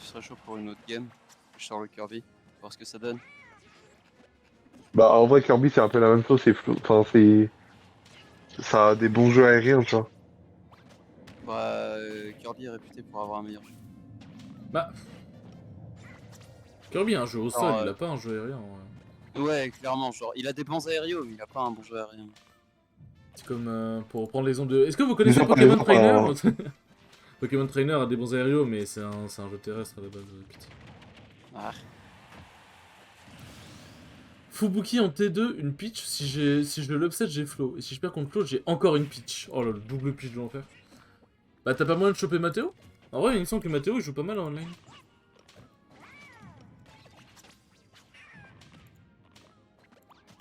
Je serais chaud pour une autre game. Je sors le Kirby, voir ce que ça donne.
Bah, en vrai, Kirby, c'est un peu la même chose, enfin, c'est. Ça a des bons jeux aériens, tu vois.
Bah, Kirby est réputé pour avoir un meilleur jeu.
Bah. Kirby a un jeu au sol,
Alors,
il a pas un jeu aérien.
Ouais, clairement, genre, il a des bons aériaux, mais il a pas un bon jeu aérien.
C'est comme pour reprendre l'exemple de. Est-ce que vous
Mais
connaissez
genre, par
Pokémon
exemple,
Trainer? Pokémon Trainer a des bons aériaux, mais c'est un jeu terrestre à la base. Putain.
Ah,
Fubuki en T2, une pitch. Si je l'upset, j'ai flow. Et si je perds contre Claude, j'ai encore une pitch. Oh là, le double pitch de l'enfer. Bah, t'as pas moyen de choper Mathéo? En vrai, il me semble que Mathéo il joue pas mal en online.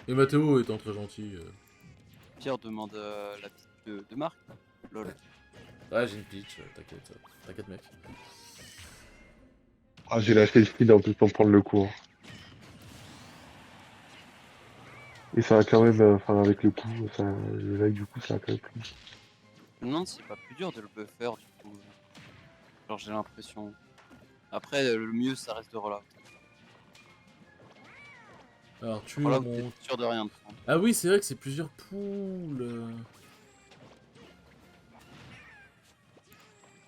Et Mathéo étant très gentil.
Pierre demande la petite de Marc. Lol.
Ouais, j'ai une pitch, t'inquiète, mec.
ah, j'ai lâché le speed en plus pour prendre le cours. Et ça a quand même, enfin, avec le coup, ça, le lag, du coup, ça a quand même pris.
Je me demande si c'est pas plus dur de le buffer, du coup. Genre, j'ai l'impression. Après, le mieux, ça reste de relâche.
Alors, tu
Voilà,
mon...
t'es sûr de rien de prendre.
Ah oui, c'est vrai que c'est plusieurs poules.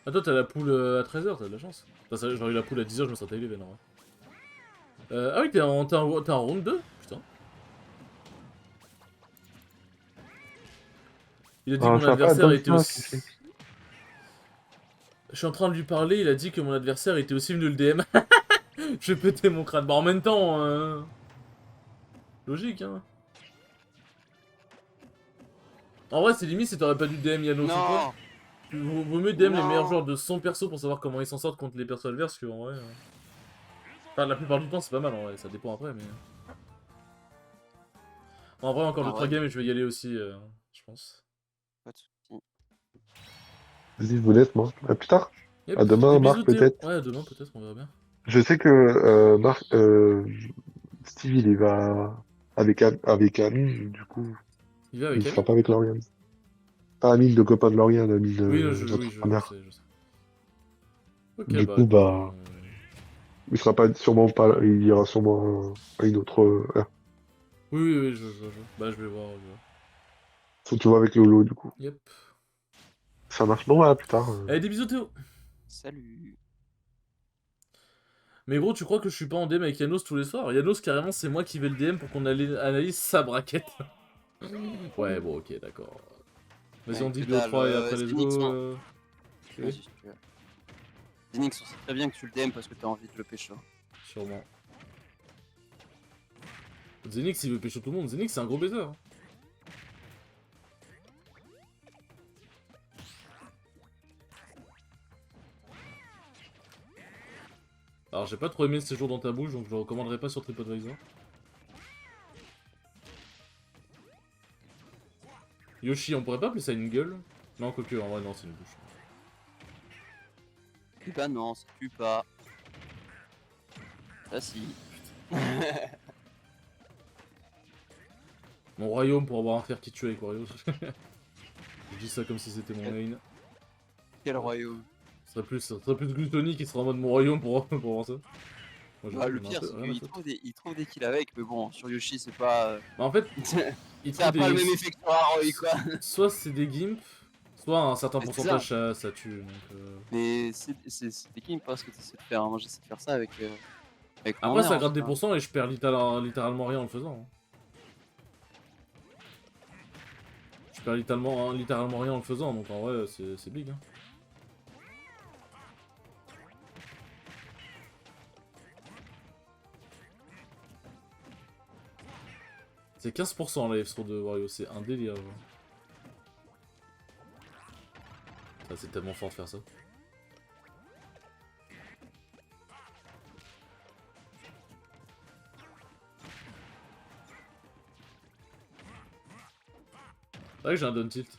Ah, toi, t'as la poule à 13h, t'as de la chance. Enfin, j'aurais eu la poule à 10h, je me serais taillé les veines, en vrai. Ah oui, t'es en round 2? Putain. Il a dit que
Ah,
mon
je sais pas,
adversaire
donne
était
ça,
aussi...
tu sais.
Je suis en train de lui parler, il a dit que mon adversaire était aussi venu le DM. Je vais péter mon crâne. Bah en même temps... Logique, hein. En vrai, c'est limite si t'aurais pas dû DM Yanos ou quoi.
Non.
Vaut mieux DM les
Non.
meilleurs joueurs de son perso pour savoir comment ils s'en sortent contre les persos adverses que en vrai... Enfin, la plupart du temps, c'est pas mal en vrai, ça dépend après, mais... En vrai, encore
Ah
2-3
ouais.
games et je vais y aller aussi, je pense.
Pas de soucis.
Vas-y, je vous laisse, moi. À plus tard.
Yep.
À demain,
Des
Marc,
bisous, Théo.
peut-être.
Ouais, demain peut-être, on verra bien.
Je sais que Marc, Steve, il va avec Amine, du coup,
Il va
il
avec
sera
Amine?
pas avec Lauriane. Pas Amine, le copain de Lauriane, Amine,
Oui, je
l'entrepreneur.
sais. Ok,
Du
bah
coup,
écoute,
bah, Il sera pas sûrement pas là, il ira sûrement à une autre heure.
Oui, je. Bah, je vais voir.
Faut que tu vois avec Lolo du coup.
Yep.
Ça marche. Bon, voilà, plus tard.
Allez, des bisous, Théo.
Salut.
Mais gros, tu crois que je suis pas en DM avec Yanos tous les soirs? Yanos, carrément, c'est moi qui vais le DM pour qu'on analyse sa braquette. Ouais, bon, ok, d'accord. Vas-y, on
Ouais,
dit
que
Bio
dalle,
3 et après let's
Zenix,
go.
non.
Ok,
Vas-y, si tu veux. Zenix, on sait très bien que tu le DM parce que t'as envie de le pécho.
sûrement. Zenix, il veut pécho tout le monde. Zenix, c'est un gros baiser. Hein. Alors, j'ai pas trop aimé le séjour dans ta bouche, donc je le recommanderais pas sur TripAdvisor. Yoshi, on pourrait pas appeler ça une gueule? Non, quoique, en vrai, non, c'est une bouche.
Eh bah non, ça tue pas. Ça si.
Mon royaume pour avoir un frère qui tue avec Wario. Je dis ça comme si c'était mon main.
Quel royaume.
Ce serait plus Gluttony qui sera en mode mon royaume pour voir ça. Moi,
Bah, le
j'en ai un
pire,
peu
c'est
rien à
qu'il
foutre.
trouve des kills avec, mais bon, sur Yoshi, c'est pas.
Bah, en fait, il
Ça a
trouve
pas le
des...
même effet que sur Haroy, quoi.
Soit c'est des gimps, soit un certain
Mais c'est
pourcentage ça tue. Donc,
Mais c'est des kills parce que t'essaies de faire. Moi, j'essaie de faire ça avec mon
Après,
air,
ça
en
gratte
tout
des
cas.
pourcents et je perds littéralement rien en le faisant. Hein. Je perds littéralement rien en le faisant, donc en vrai, c'est big. Hein. C'est 15% la F-throw de Wario, c'est un délire. Genre. Ça, c'est tellement fort de faire ça. C'est vrai que j'ai un down tilt.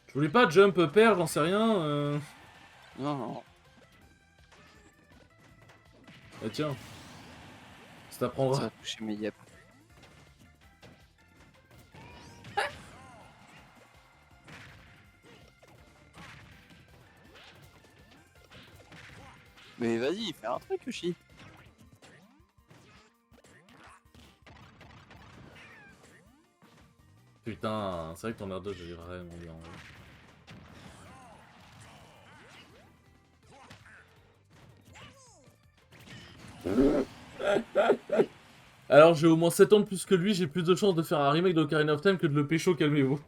Je voulais pas jump pair, j'en sais rien.
Non, non.
Ah tiens. Ça
Ça
t'apprendra.
va toucher mes yep. Mais vas-y, fais un truc, Yoshi.
Putain, c'est vrai que ton air dodge est vraiment bien. Ouais. Alors j'ai au moins 7 ans de plus que lui, j'ai plus de chances de faire un remake d'Ocarina of Time que de le pécho, calmez-vous.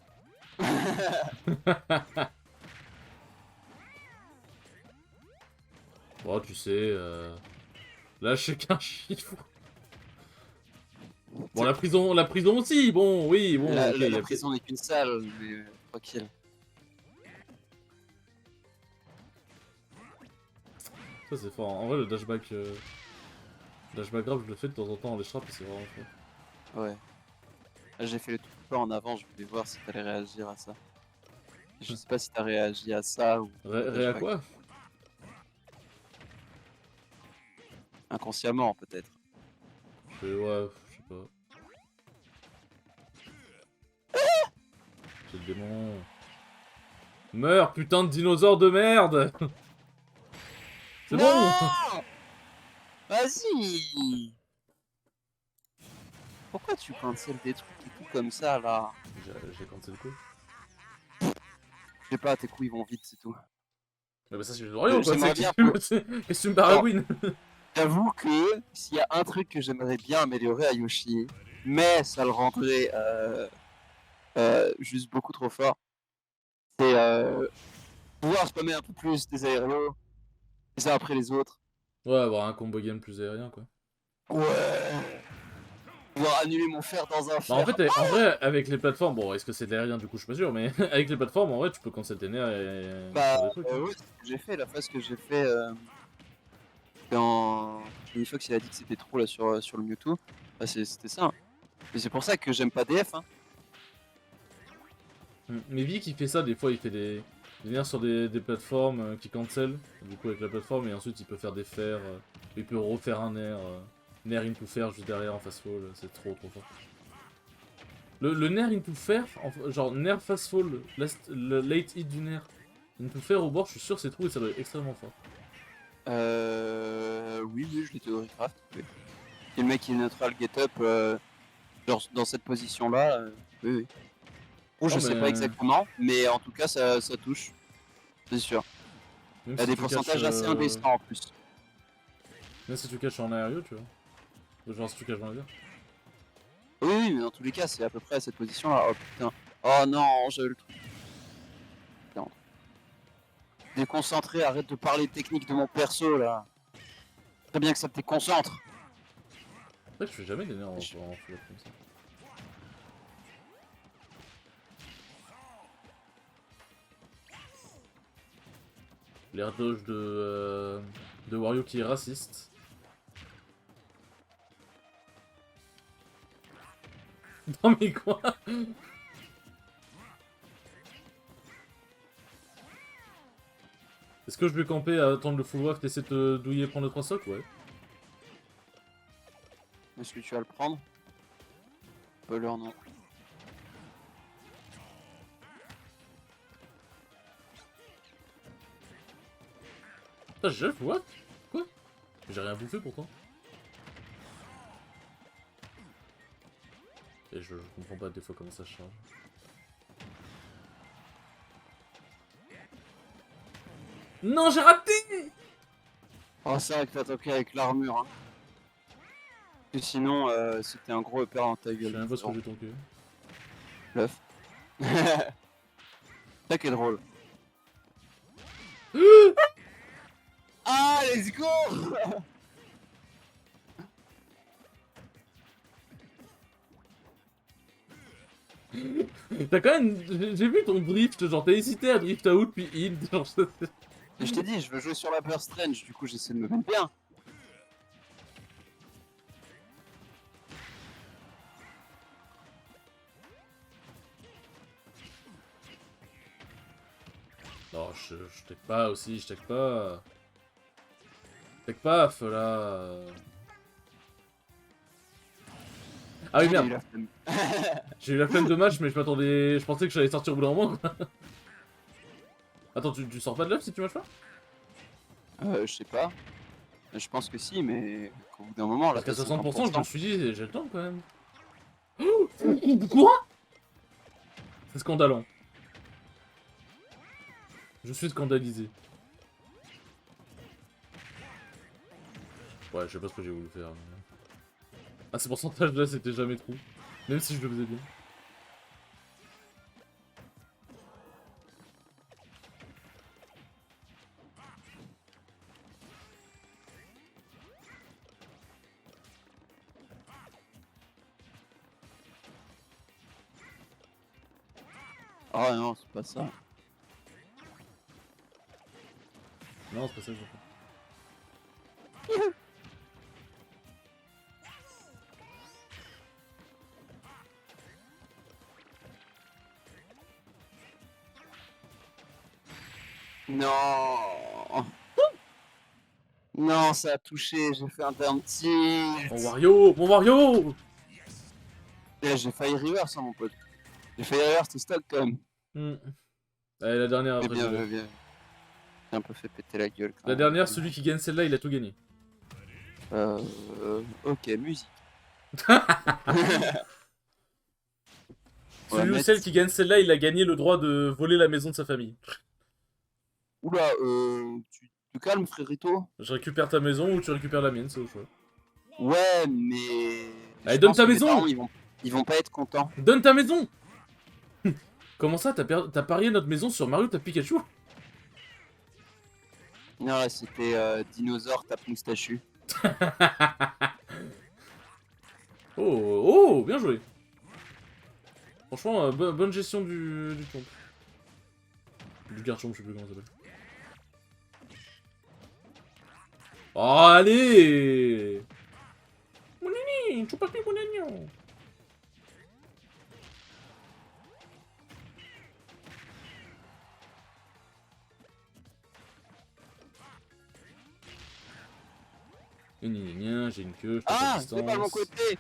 Bon, tu sais, là chacun chiffre. Bon, la prison aussi, bon, oui, bon,
La,
ok,
la-
y
la
a
prison n'est qu'une salle, mais tranquille.
ça c'est fort. En vrai, le dashback grave, je le fais de temps en temps dans les straps et c'est vraiment fort.
Ouais. Là, j'ai fait le tout pas en avant, je voulais voir si t'allais réagir à ça. Je sais pas si t'as réagi à ça ou
Ré à quoi?
inconsciemment peut-être.
Ouais, je sais pas. C'est le démon. Meurs, putain de dinosaure de merde. C'est bon.
Non Vas-y. Pourquoi tu cancelles des trucs et tout comme ça là?
J'ai cancel le coup.
Je sais pas, tes couilles vont vite, c'est tout.
Mais bah ça c'est le royaume quoi,
J'aimerais
c'est
bien
que qu'est-ce que tu me baragouines?
J'avoue que s'il y a un truc que j'aimerais bien améliorer à Yoshi, mais ça le rendrait juste beaucoup trop fort, c'est pouvoir spammer un peu plus des aérios, les uns après les autres.
Ouais, avoir un combo game plus aérien quoi.
Ouais. Pouvoir annuler mon fer dans un
Bah en
fer.
fait, en vrai, avec les plateformes, bon, est-ce que c'est de l'aérien du coup, je suis pas sûr, mais avec les plateformes, en vrai, tu peux cancel tes nerfs et
Bah
faire des trucs. Hein.
ouais, c'est ce que j'ai fait, la phase que j'ai fait quand Fox il a dit que c'était trop là sur le Mewtwo, bah c'était ça. Hein. Et c'est pour ça que j'aime pas DF. Hein.
Mais Vic, il fait ça, des fois, il fait Venir sur des plateformes qui cancel, du coup avec la plateforme, et ensuite il peut faire des fers, il peut refaire un Nair into Fair juste derrière en fast fall, c'est trop fort. Le Nair into Fair, genre Nair fast fall, le late hit du Nair into Fair au bord, je suis sûr que c'est true et ça doit être extrêmement fort.
Oui, je l'ai théorie-craft. Oui. Si le mec il est neutral get-up, genre dans cette position-là, oui. Bon, je
Non,
sais
mais-
pas exactement, mais en tout cas ça touche, c'est sûr.
Même
Il y a
si
des
tu
pourcentages
caches,
assez indécents en plus.
Même si tu caches en aérien, tu vois. Genre si tu caches dans les airs.
Oui, mais dans tous les cas, c'est à peu près à cette position-là. Oh putain. Oh non, j'avais le truc. Putain. Déconcentré, arrête de parler technique de mon perso là. Très bien que ça te déconcentre.
C'est vrai que je fais jamais des nerfs en flop comme ça. L'air dodge de Wario qui est raciste. Non mais quoi? Est-ce que je vais camper à attendre le full wave, t'essaies de te douiller et prendre le 3 stocks? Ouais.
Est-ce que tu vas le prendre? Pas l'heure, non.
Putain, j'ai déjà what? Quoi? J'ai rien bouffé pourtant. Et je comprends pas des fois comment ça charge. Non, j'ai raté!
Oh, c'est vrai que t'as toqué avec l'armure. Hein. Et sinon, c'était un gros upper dans ta
Je sais
gueule.
même pas ce que j'ai tanké.
Bluff. Ça qui est drôle. Ah, let's go!
T'as quand même... J'ai vu ton drift, genre t'as hésité à drift out puis in, genre...
Et je t'ai dit, je veux jouer sur la burst range, du coup j'essaie de me mettre bien.
Non, je tech pas aussi, je tech pas. Tech pas, là. Ah oui,
J'ai eu
merde.
la flemme.
J'ai eu la flemme de match, mais je m'attendais... Je pensais que j'allais sortir au bout d'un moment, quoi. Attends, tu sors pas de l'œuf si tu matches pas?
Je sais pas. Je pense que si, mais qu'au bout d'un moment, là,
Parce qu'à
t'as
60%, je me suis dit, j'ai le temps, quand même. Oh, quoi? C'est scandalant. Je suis scandalisé. Ouais, je sais pas ce que j'ai voulu faire. Mais... À ce pourcentage-là, c'était jamais trop. Même si je le faisais bien.
Oh non, c'est pas ça.
Non, c'est pas ça que je veux faire.
Non. Non, ça a touché, j'ai fait un down tilt.
Mon Wario! Mon Wario!
Eh, j'ai failli reverse, hein, mon pote. J'ai failli reverse tes stocks quand même.
Allez, la dernière
Mais
après.
bien,
je vais.
bien. J'ai un peu fait péter la gueule. Quand
La
même.
dernière, celui qui gagne celle-là, il a tout gagné.
Ok, musique. On va
Celui ou
mettre-
celle qui gagne celle-là, il a gagné le droit de voler la maison de sa famille.
Oula, tu te calmes, frérito?
Je récupère ta maison ou tu récupères la mienne, c'est au choix.
Ouais, mais.
Allez,
je
donne
pense
ta
que les
maison.
parents, ils vont pas être contents.
Donne ta maison! Comment ça, t'as parié notre maison sur Mario Tape Pikachu?
Non, là, c'était dinosaure tape moustachu.
Oh, bien joué. Franchement, bonne gestion du tombe. Du garçon, je sais plus comment ça s'appelle. Oh, allez! Mon nini, tu passes mon nini. Et j'ai une queue, je tape à
Ah,
distance.
c'est pas de mon côté.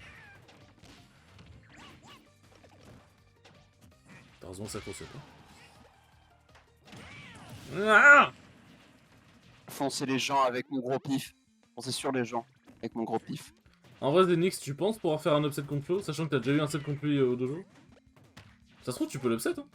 T'as raison, ça course pas. Ah,
Foncer les gens avec mon gros pif. Foncer sur les gens avec mon gros pif.
en vrai, Zenix, tu penses pouvoir faire un upset contre Flo, sachant que t'as déjà eu un set contre lui au dojo? Ça se trouve, tu peux l'upset, hein.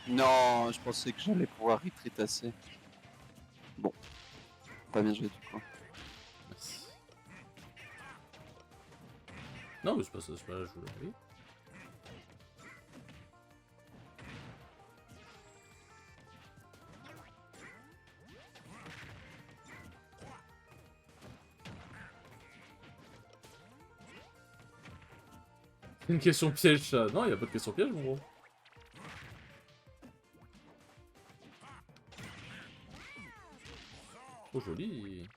Non, je pensais que j'allais pouvoir retreat assez. Bon, pas bien joué du coup.
Merci. Non, mais c'est pas ça, c'est pas là, je voulais aller. Une question piège, ça. Non, y a pas de question piège, mon gros. Oh, joli.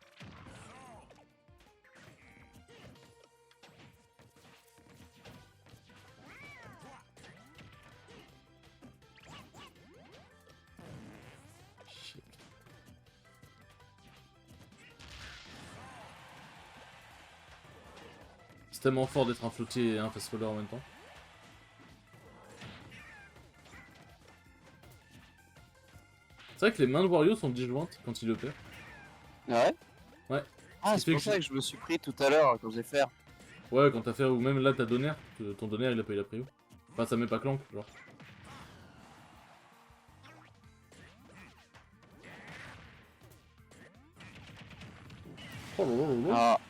Shit. C'est tellement fort d'être un floutier et un fast follower en même temps. C'est vrai que les mains de Wario sont disjointes quand il le perd.
Ouais.
Ouais.
Ah,
Ce qui
c'est
fait
pour
que
ça que je me suis pris tout à l'heure quand j'ai fait.
Ouais, quand t'as fait, ou même là t'as donné, ton donner il a pas eu la prio. Enfin, ça met pas clank, genre. Oh là là là là.
Ah,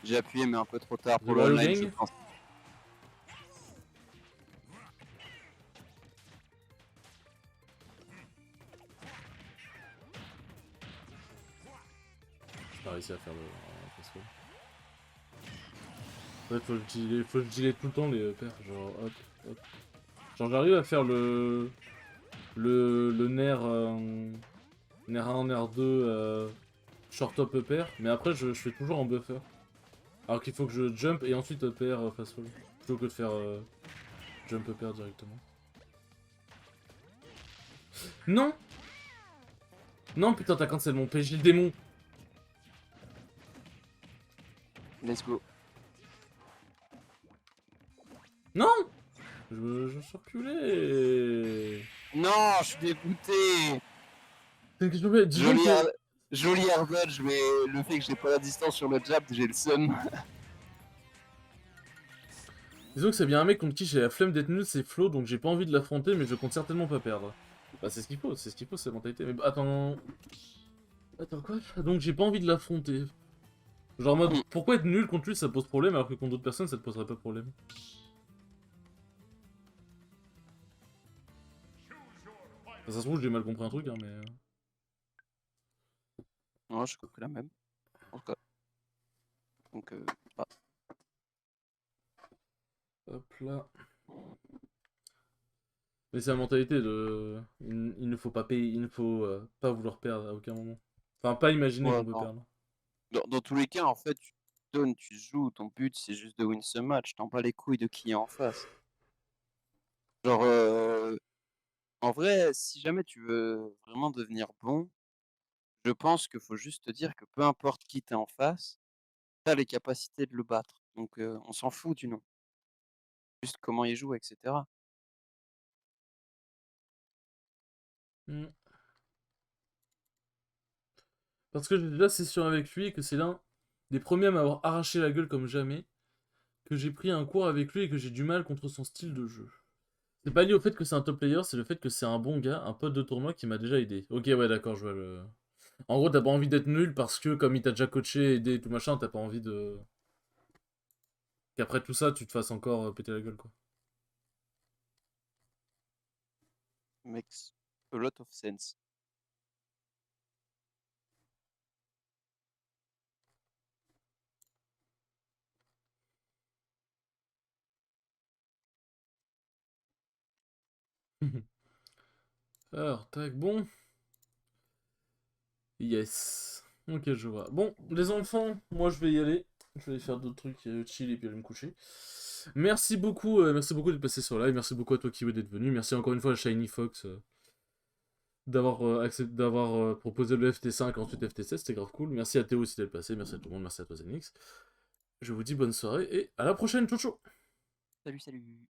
j'ai appuyé mais un peu trop tard pour
The
le
Wario
online,
Gang
je pense.
J'ai pas réussi à faire le fast fall. En fait, faut le dealer tout le temps les pairs, genre hop, hop. Genre j'arrive à faire le nerf, nerf 1, nerf 2, short up upper, mais après je fais toujours en buffer. Alors qu'il faut que je jump et ensuite upper fast fall, plutôt que de faire jump upper directement. Non! Non putain t'as cancel mon PJ le démon!
Let's go.
Non! Je suis reculé!
Non, je suis dégoûté.
Disons
Joli,
que...
joli air dodge, mais le fait que j'ai pas la distance sur le jab, j'ai le seum.
Disons que c'est bien un mec contre qui j'ai la flemme d'être nul, c'est Flo, donc j'ai pas envie de l'affronter, mais je compte certainement pas perdre. Bah c'est ce qu'il faut, c'est cette mentalité. Mais attends... Attends quoi? Donc j'ai pas envie de l'affronter. Genre en mode, pourquoi être nul contre lui ça pose problème alors que contre d'autres personnes ça te poserait pas problème? Ça se trouve j'ai mal compris un truc hein mais...
Non, j'ai compris la même. En tout cas. Donc, ah.
Hop là... Mais c'est la mentalité de... Il ne faut pas payer, il ne faut pas vouloir perdre à aucun moment. Enfin pas imaginer
Ouais,
qu'on peut
non.
perdre.
Dans tous les cas, en fait, tu donnes, tu joues, ton but c'est juste de win ce match, t'en bats les couilles de qui est en face. Genre, en vrai, si jamais tu veux vraiment devenir bon, je pense qu'il faut juste te dire que peu importe qui t'es en face, t'as les capacités de le battre. Donc, on s'en fout du nom. Juste comment il joue, etc.
Hmm. Parce que j'ai déjà session avec lui et que c'est l'un des premiers à m'avoir arraché la gueule comme jamais, que j'ai pris un cours avec lui et que j'ai du mal contre son style de jeu. C'est pas lié au fait que c'est un top player, c'est le fait que c'est un bon gars, un pote de tournoi qui m'a déjà aidé. Ok, ouais, d'accord, je vois le... En gros, t'as pas envie d'être nul parce que comme il t'a déjà coaché, aidé et tout machin, t'as pas envie de... Qu'après tout ça, tu te fasses encore péter la gueule, quoi.
Makes a lot of sense.
Alors, tac, bon. Yes. Ok, je vois. Bon, les enfants, moi je vais y aller. Je vais aller faire d'autres trucs chill et puis aller me coucher. Merci beaucoup d'être passé sur live. Merci beaucoup à toi Kiwi d'être venu. Merci encore une fois à Shiny Fox d'avoir proposé le FT5 ensuite FT7. C'était grave cool. Merci à Théo aussi d'être passé. Merci à tout le monde. Merci à toi Zenix. Je vous dis bonne soirée et à la prochaine. Ciao ciao.
Salut, salut.